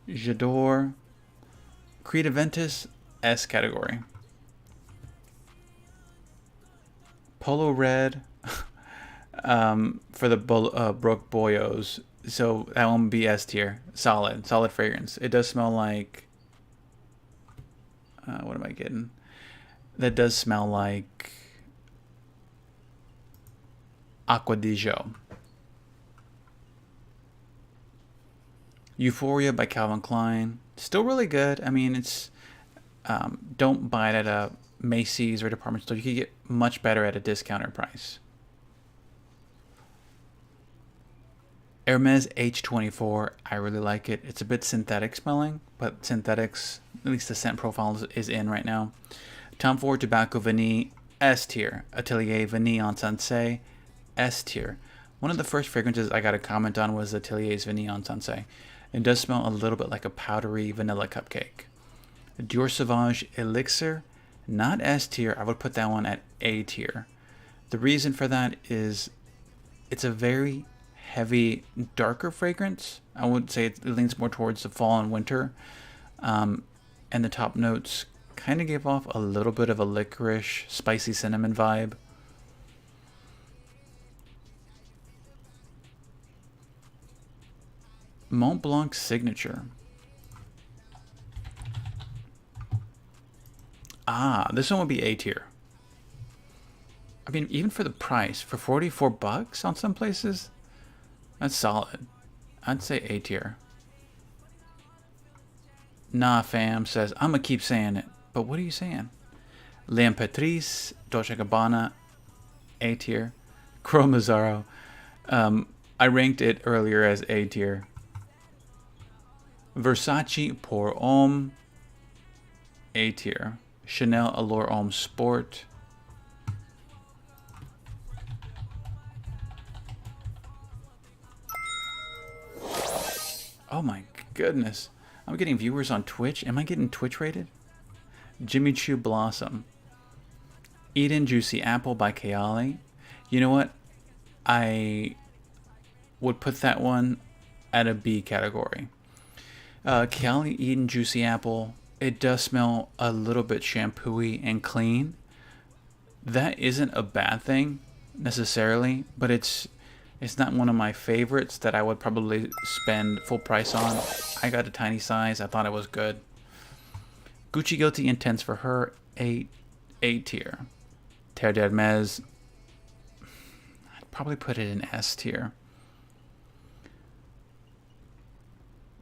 J'adore, Creed Aventus, S category. Polo Red, for the Broke Boyos. So that one would be S tier. Solid fragrance. It does smell like, what am I getting? That does smell like Acqua di Gio. Euphoria by Calvin Klein. Still really good. I mean, it's, don't buy it at a Macy's or department store. You can get much better at a discounted price. Hermes H24, I really like it. It's a bit synthetic smelling, but synthetics, at least the scent profile is in right now. Tom Ford Tobacco Vanille, S tier. Atelier Vanille en Sensei, S tier. One of the first fragrances I got a comment on was Atelier's Vanille en Sensei. It does smell a little bit like a powdery vanilla cupcake. Dior Sauvage Elixir, not S tier. I would put that one at A tier. The reason for that is it's a very heavy, darker fragrance. I would say it leans more towards the fall and winter. And the top notes kind of gave off a little bit of a licorice, spicy cinnamon vibe. Mont Blanc Signature. This one would be A tier. I mean, even for the price, for 44 bucks on some places, that's solid. I'd say A tier. Nah, fam says, I'm gonna keep saying it. But what are you saying? L'Impératrice, Dolce & Gabbana, A tier. Chrome Azzaro. I ranked it earlier as A tier. Versace Pour Homme, A tier. Chanel Allure Homme Sport. Oh my goodness. I'm getting viewers on Twitch. Am I getting Twitch rated? Jimmy Choo Blossom. Eden Juicy Apple by Kayali. You know what? I would put that one at a B category. Kayali Eden Juicy Apple. It does smell a little bit shampooey and clean. That isn't a bad thing necessarily, but it's not one of my favorites that I would probably spend full price on. I got a tiny size. I thought it was good. Gucci Guilty Intense for her, A tier. Terre d'Hermès, I'd probably put it in S tier.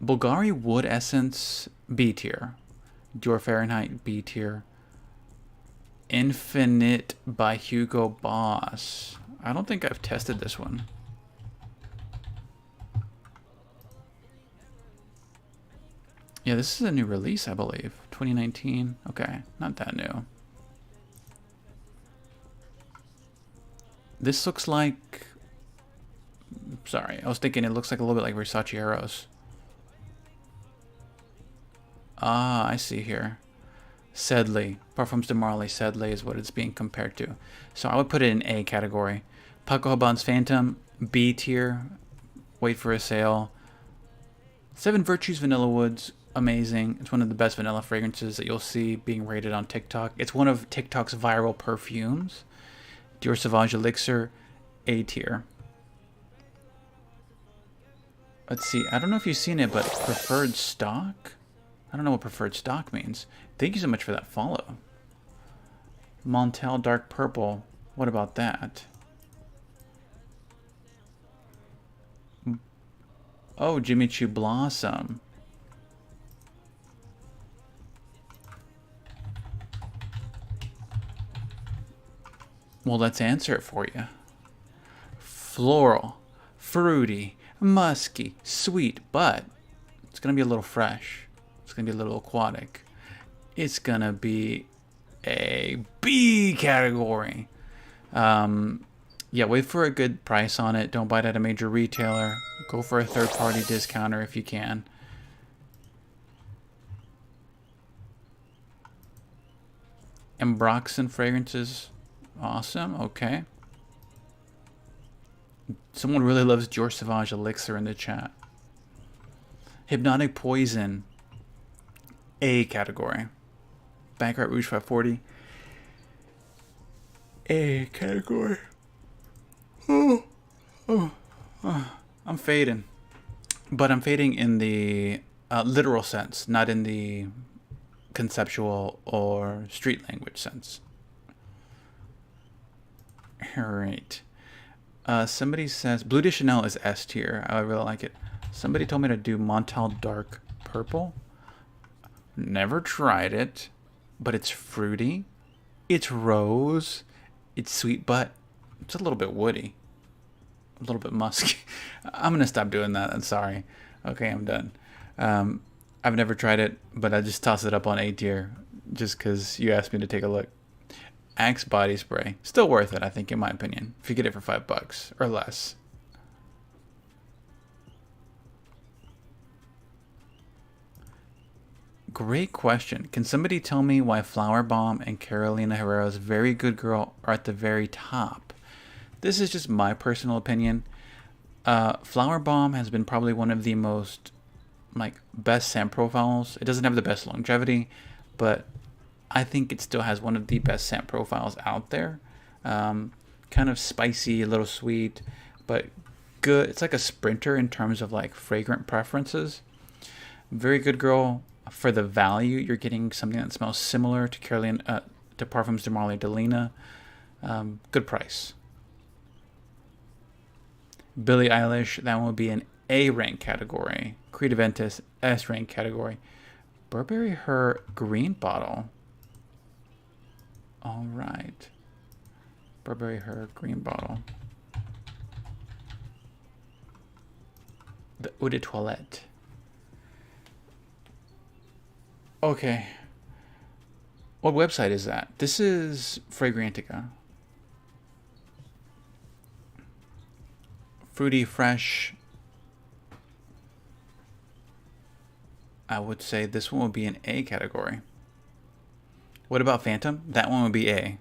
Bulgari Wood Essence, B tier. Dior Fahrenheit, B tier. Infinite by Hugo Boss. I don't think I've tested this one. Yeah, this is a new release, I believe. 2019. Okay, not that new. This looks like... Sorry, I was thinking it looks like a little bit like Versace Eros. Ah, I see here. Sedley. Parfums de Marly Sedley is what it's being compared to. So I would put it in A category. Paco Rabanne's Phantom, B tier. Wait for a sale. Seven Virtues Vanilla Woods, amazing. It's one of the best vanilla fragrances that you'll see being rated on TikTok. It's one of TikTok's viral perfumes. Dior Sauvage Elixir, A tier. Let's see. I don't know if you've seen it, but preferred stock? I don't know what preferred stock means. Thank you so much for that follow. Montel Dark Purple. What about that? Oh, Jimmy Choo Blossom. Well, let's answer it for you. Floral, fruity, musky, sweet, but it's going to be a little fresh. It's It's going to be a little aquatic. It's going to be a B category. Yeah, wait for a good price on it. Don't buy it at a major retailer. Go for a third-party discounter if you can. Ambroxan fragrances. Awesome. Okay. Someone really loves Dior Sauvage Elixir in the chat. Hypnotic Poison. A category. Baccarat Rouge 540. A category. I'm fading. But I'm fading in the literal sense, not in the conceptual or street language sense. Alright. Somebody says Bleu de Chanel is S tier. I really like it. Somebody told me to do Montal Dark Purple. Never tried it, but it's fruity. It's rose. It's sweet, but it's a little bit woody. A little bit musky. I'm going to stop doing that. I'm sorry. Okay, I'm done. I've never tried it, but I just tossed it up on A tier just because you asked me to take a look. Axe body spray. Still worth it, I think, in my opinion. If you get it for $5 or less. Great question. Can somebody tell me why Flower Bomb and Carolina Herrera's Very Good Girl are at the very top? This is just my personal opinion. Flower Bomb has been probably one of the most best scent profiles. It doesn't have the best longevity, but I think it still has one of the best scent profiles out there. Kind of spicy, a little sweet, but good. It's like a sprinter in terms of fragrant preferences. Very Good Girl, for the value, you're getting something that smells similar to to Parfums de Marly Delina. Good price. Billie Eilish, that one would be an A rank category. Creed Aventus, S rank category. Burberry Her green bottle. All right. Burberry Her green bottle. The Eau de Toilette. Okay. What website is that? This is Fragrantica. Fruity, fresh. I would say this one would be an A category. What about Phantom? That one would be A.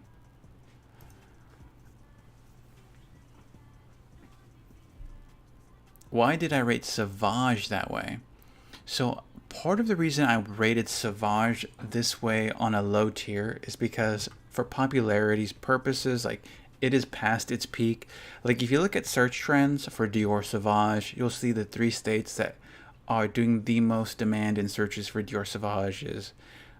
Why did I rate Sauvage that way? So part of the reason I rated Sauvage this way on a low tier is because for popularity's purposes, it is past its peak. If you look at search trends for Dior Sauvage, you'll see the 3 states that are doing the most demand in searches for Dior Sauvage is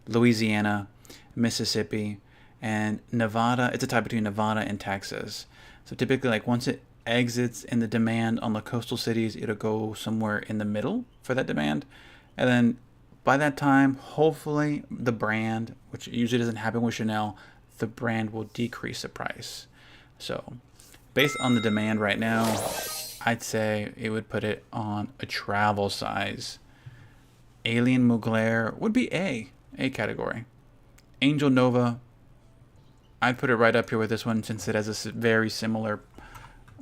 Louisiana, Mississippi, and Nevada. It's a tie between Nevada and Texas. So typically, once it exits in the demand on the coastal cities, it'll go somewhere in the middle for that demand. And then by that time, hopefully the brand, which usually doesn't happen with Chanel, the brand will decrease the price. So based on the demand right now, I'd say it would put it on a travel size. Alien Mugler would be A category. Angel Nova, I'd put it right up here with this one since it has a very similar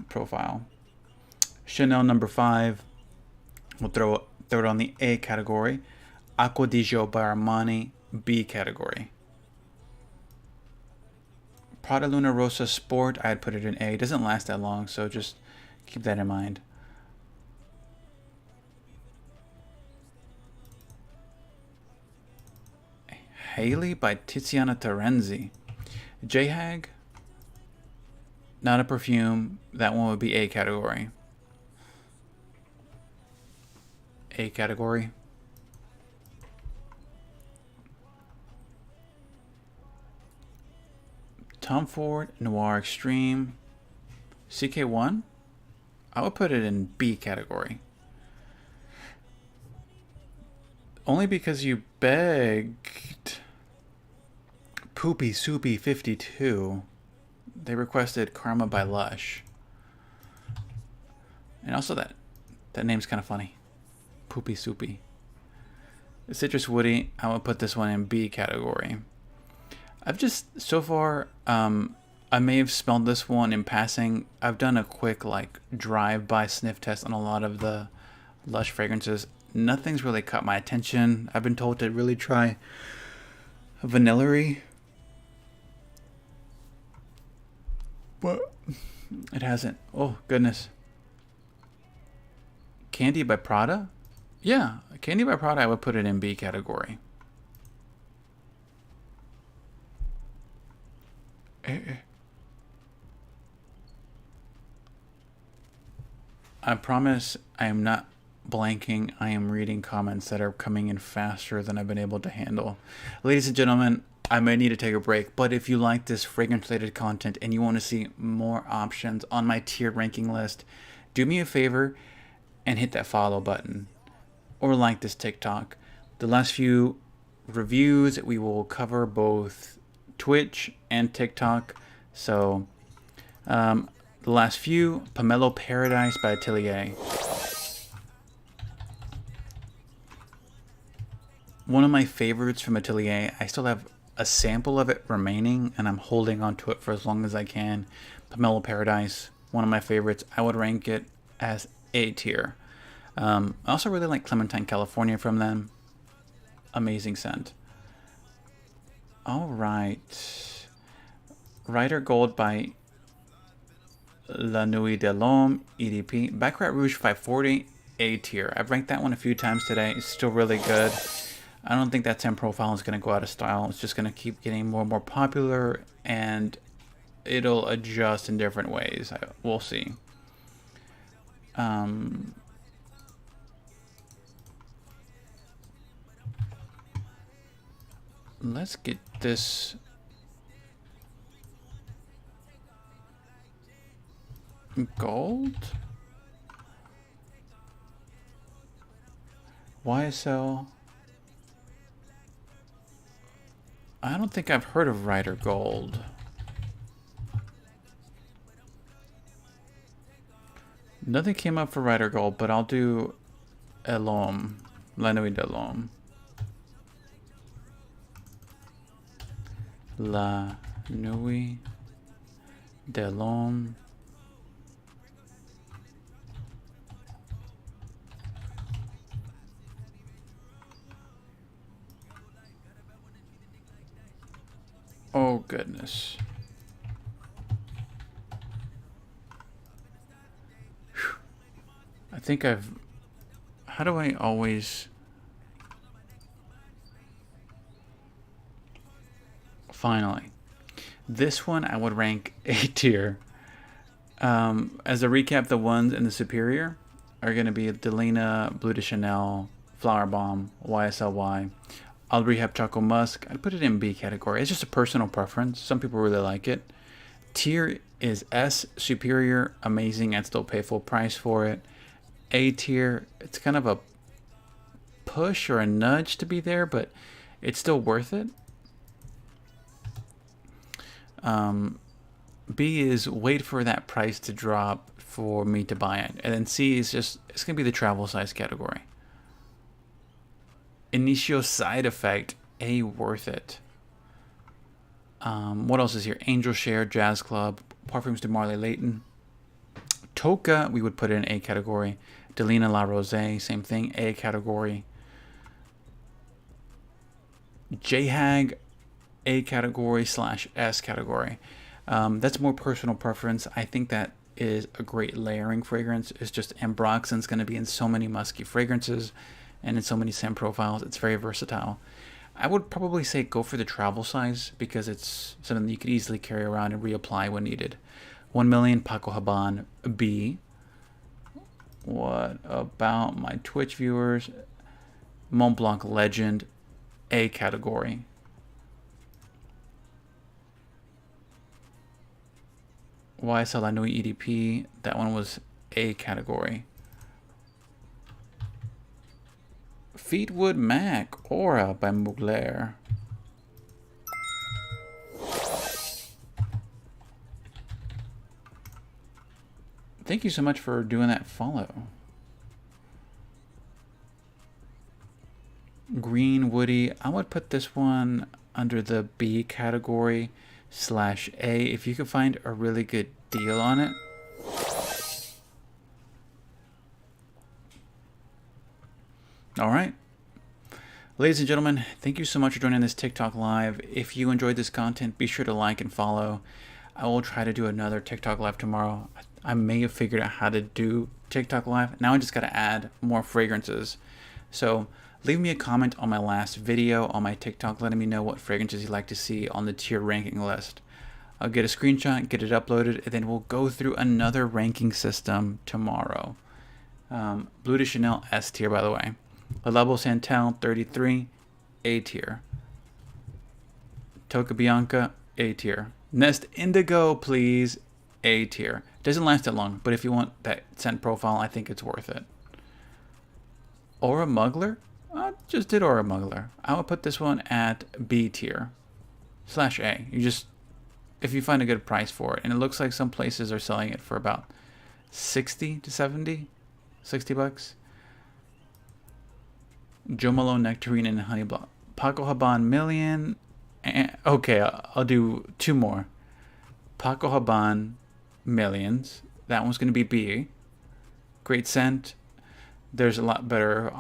profile. Chanel number 5, we'll throw it on the A category. Acqua di Gio by Armani, B category. Prada Luna Rossa Sport, I'd put it in A. It doesn't last that long, so just keep that in mind. Haley by Tiziana Terenzi. J-Hag, not a perfume. That one would be A category. A category. Tom Ford Noir Extreme. CK1, I would put it in B category. Only because you begged Poopy Soupy 52. They requested Karma by Lush. And also that name's kind of funny. Poopy Soupy. Citrus woody, I would put this one in B category. I've just, so far, I may have smelled this one in passing. I've done a quick like drive-by sniff test on a lot of the Lush fragrances. Nothing's really caught my attention. I've been told to really try Vanillary, but it hasn't. Oh goodness. Candy by Prada? Yeah, Candy by Prada, I would put it in B category. I promise I am not blanking. I am reading comments that are coming in faster than I've been able to handle. Ladies and gentlemen, I may need to take a break, but if you like this fragrance-related content and you want to see more options on my tiered ranking list, do me a favor and hit that follow button or like this TikTok. The last few reviews, we will cover both Twitch and TikTok. So, the last few, Pomelo Paradise by Atelier. One of my favorites from Atelier. I still have a sample of it remaining, and I'm holding on to it for as long as I can. Pomelo Paradise, one of my favorites. I would rank it as A tier. I also really like Clementine California from them. Amazing scent. All right. Rider Gold by La Nuit de l'Homme, EDP. Baccarat Rouge 540, A tier. I've ranked that one a few times today. It's still really good. I don't think that 10 profile is going to go out of style. It's just going to keep getting more and more popular, and it'll adjust in different ways. We'll see. Let's get this gold. YSL. I don't think I've heard of Rider Gold. Nothing came up for Rider Gold, but I'll do L'Homme, La Nuit de l'Homme. La Nuit de l'Homme. Oh goodness. Whew. I think I've... How do I always... Finally. This one I would rank A tier. As a recap, the ones in the superior are going to be Delina, Bleu de Chanel, Flower Bomb, YSLY. I'll rehab Choco Musk. I'd put it in B category. It's just a personal preference. Some people really like it. Tier is S, superior, amazing. I'd still pay full price for it. A tier, it's kind of a push or a nudge to be there, but it's still worth it. B is wait for that price to drop for me to buy it. And then C is just, it's going to be the travel size category. Initio Side Effect, A, worth it. What else is here? Angel Share, Jazz Club, Parfums de Marley Layton. Toka, we would put it in A category. Delina La Rose, same thing, A category. JHAG, A category / S category. That's more personal preference. I think that is a great layering fragrance. It's just Ambroxan's going to be in so many musky fragrances and in so many scent profiles. It's very versatile. I would probably say go for the travel size because it's something that you could easily carry around and reapply when needed. 1 million Paco Rabanne, B. What about my Twitch viewers? Mont Blanc Legend, A category. YSL La Nuit EDP, that one was A category. Fleetwood Mac, Aura by Mugler. Thank you so much for doing that follow. green woody. I would put this one under the B category /A if you could find a really good deal on it. All right. Ladies and gentlemen, thank you so much for joining this TikTok live. If you enjoyed this content, be sure to like and follow. I will try to do another TikTok live tomorrow. I may have figured out how to do TikTok live. Now I just got to add more fragrances. So leave me a comment on my last video on my TikTok letting me know what fragrances you'd like to see on the tier ranking list. I'll get a screenshot, get it uploaded, and then we'll go through another ranking system tomorrow. Bleu de Chanel, S tier, by the way. Le Labo Santal, 33, A tier. Toca Bianca, A tier. Nest Indigo, please, A tier. Doesn't last that long, but if you want that scent profile, I think it's worth it. Aura Muggler? I just did Aura Muggler. I would put this one at B tier /A. You just, if you find a good price for it, and it looks like some places are selling it for about 60 to 70, 60 bucks. Jo Malone Nectarine and Honey Block. Paco Rabanne Million. Okay, I'll do two more. Paco Rabanne Millions. That one's going to be B. Great scent. There's a lot better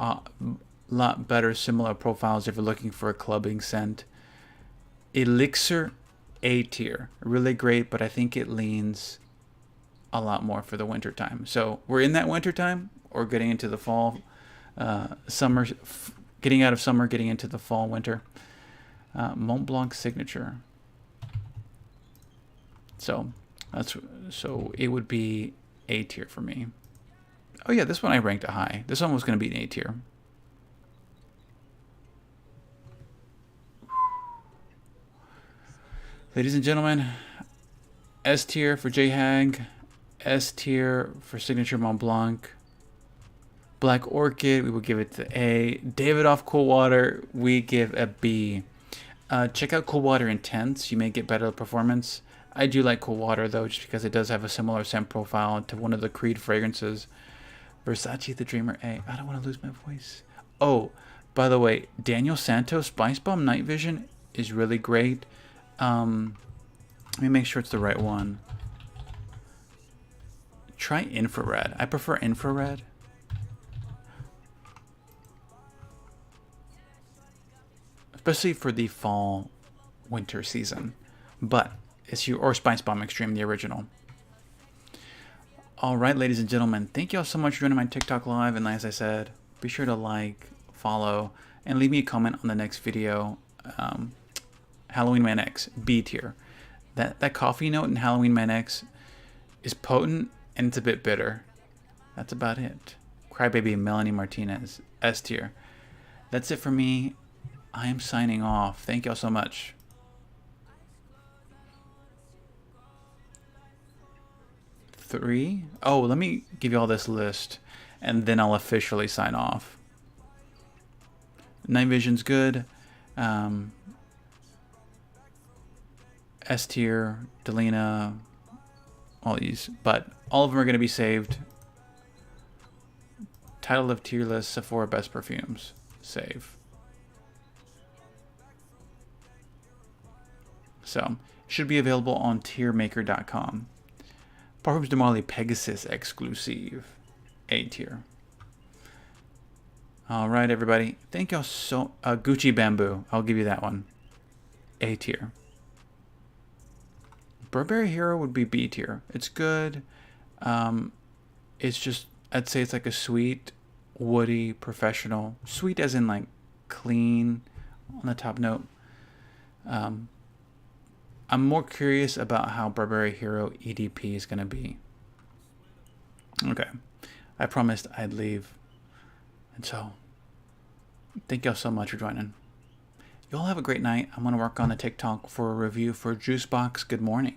similar profiles if you're looking for a clubbing scent. Elixir, A tier. Really great, but I think it leans a lot more for the winter time. So we're in that winter time, or getting into the fall, summer, getting out of summer, getting into the fall, winter. Mont Blanc Signature. So it would be A tier for me. Oh yeah, this one I ranked a high. This one was going to be an A tier. Ladies and gentlemen, S tier for JHAG, S tier for Signature Mont Blanc. Black Orchid, we will give it the A. Davidoff Cool Water, we give a B. Check out Cool Water Intense. You may get better performance. I do like Cool Water, though, just because it does have a similar scent profile to one of the Creed fragrances. Versace The Dreamer A. I don't want to lose my voice. Oh, by the way, Daniel Santos Spice Bomb Night Vision is really great. Let me make sure it's the right one. Try Infrared. I prefer Infrared. Especially for the fall winter season, but it's or Spice Bomb Extreme, the original. All right, ladies and gentlemen, thank you all so much for joining my TikTok live, and as I said, be sure to like, follow, and leave me a comment on the next video. Halloween Man X, B tier. That coffee note in Halloween Man X is potent and it's a bit bitter. That's about it. Crybaby Melanie Martinez, S tier. That's it for me. I am signing off. Thank y'all so much. Three. Oh, let me give you all this list, and then I'll officially sign off. Night Vision's good. S tier, Delina, all these, but all of them are going to be saved. Title of tier list: Sephora Best Perfumes. Save. So, should be available on tiermaker.com. Parfums de Marly Pegasus exclusive. A tier. Alright, everybody. Thank y'all so... Gucci Bamboo. I'll give you that one. A tier. Burberry Hero would be B tier. It's good. It's just... I'd say it's like a sweet, woody, professional. Sweet as in like clean on the top note. I'm more curious about how Burberry Hero EDP is going to be. Okay. I promised I'd leave. And so, thank y'all so much for joining. Y'all have a great night. I'm going to work on the TikTok for a review for Juicebox. Good morning.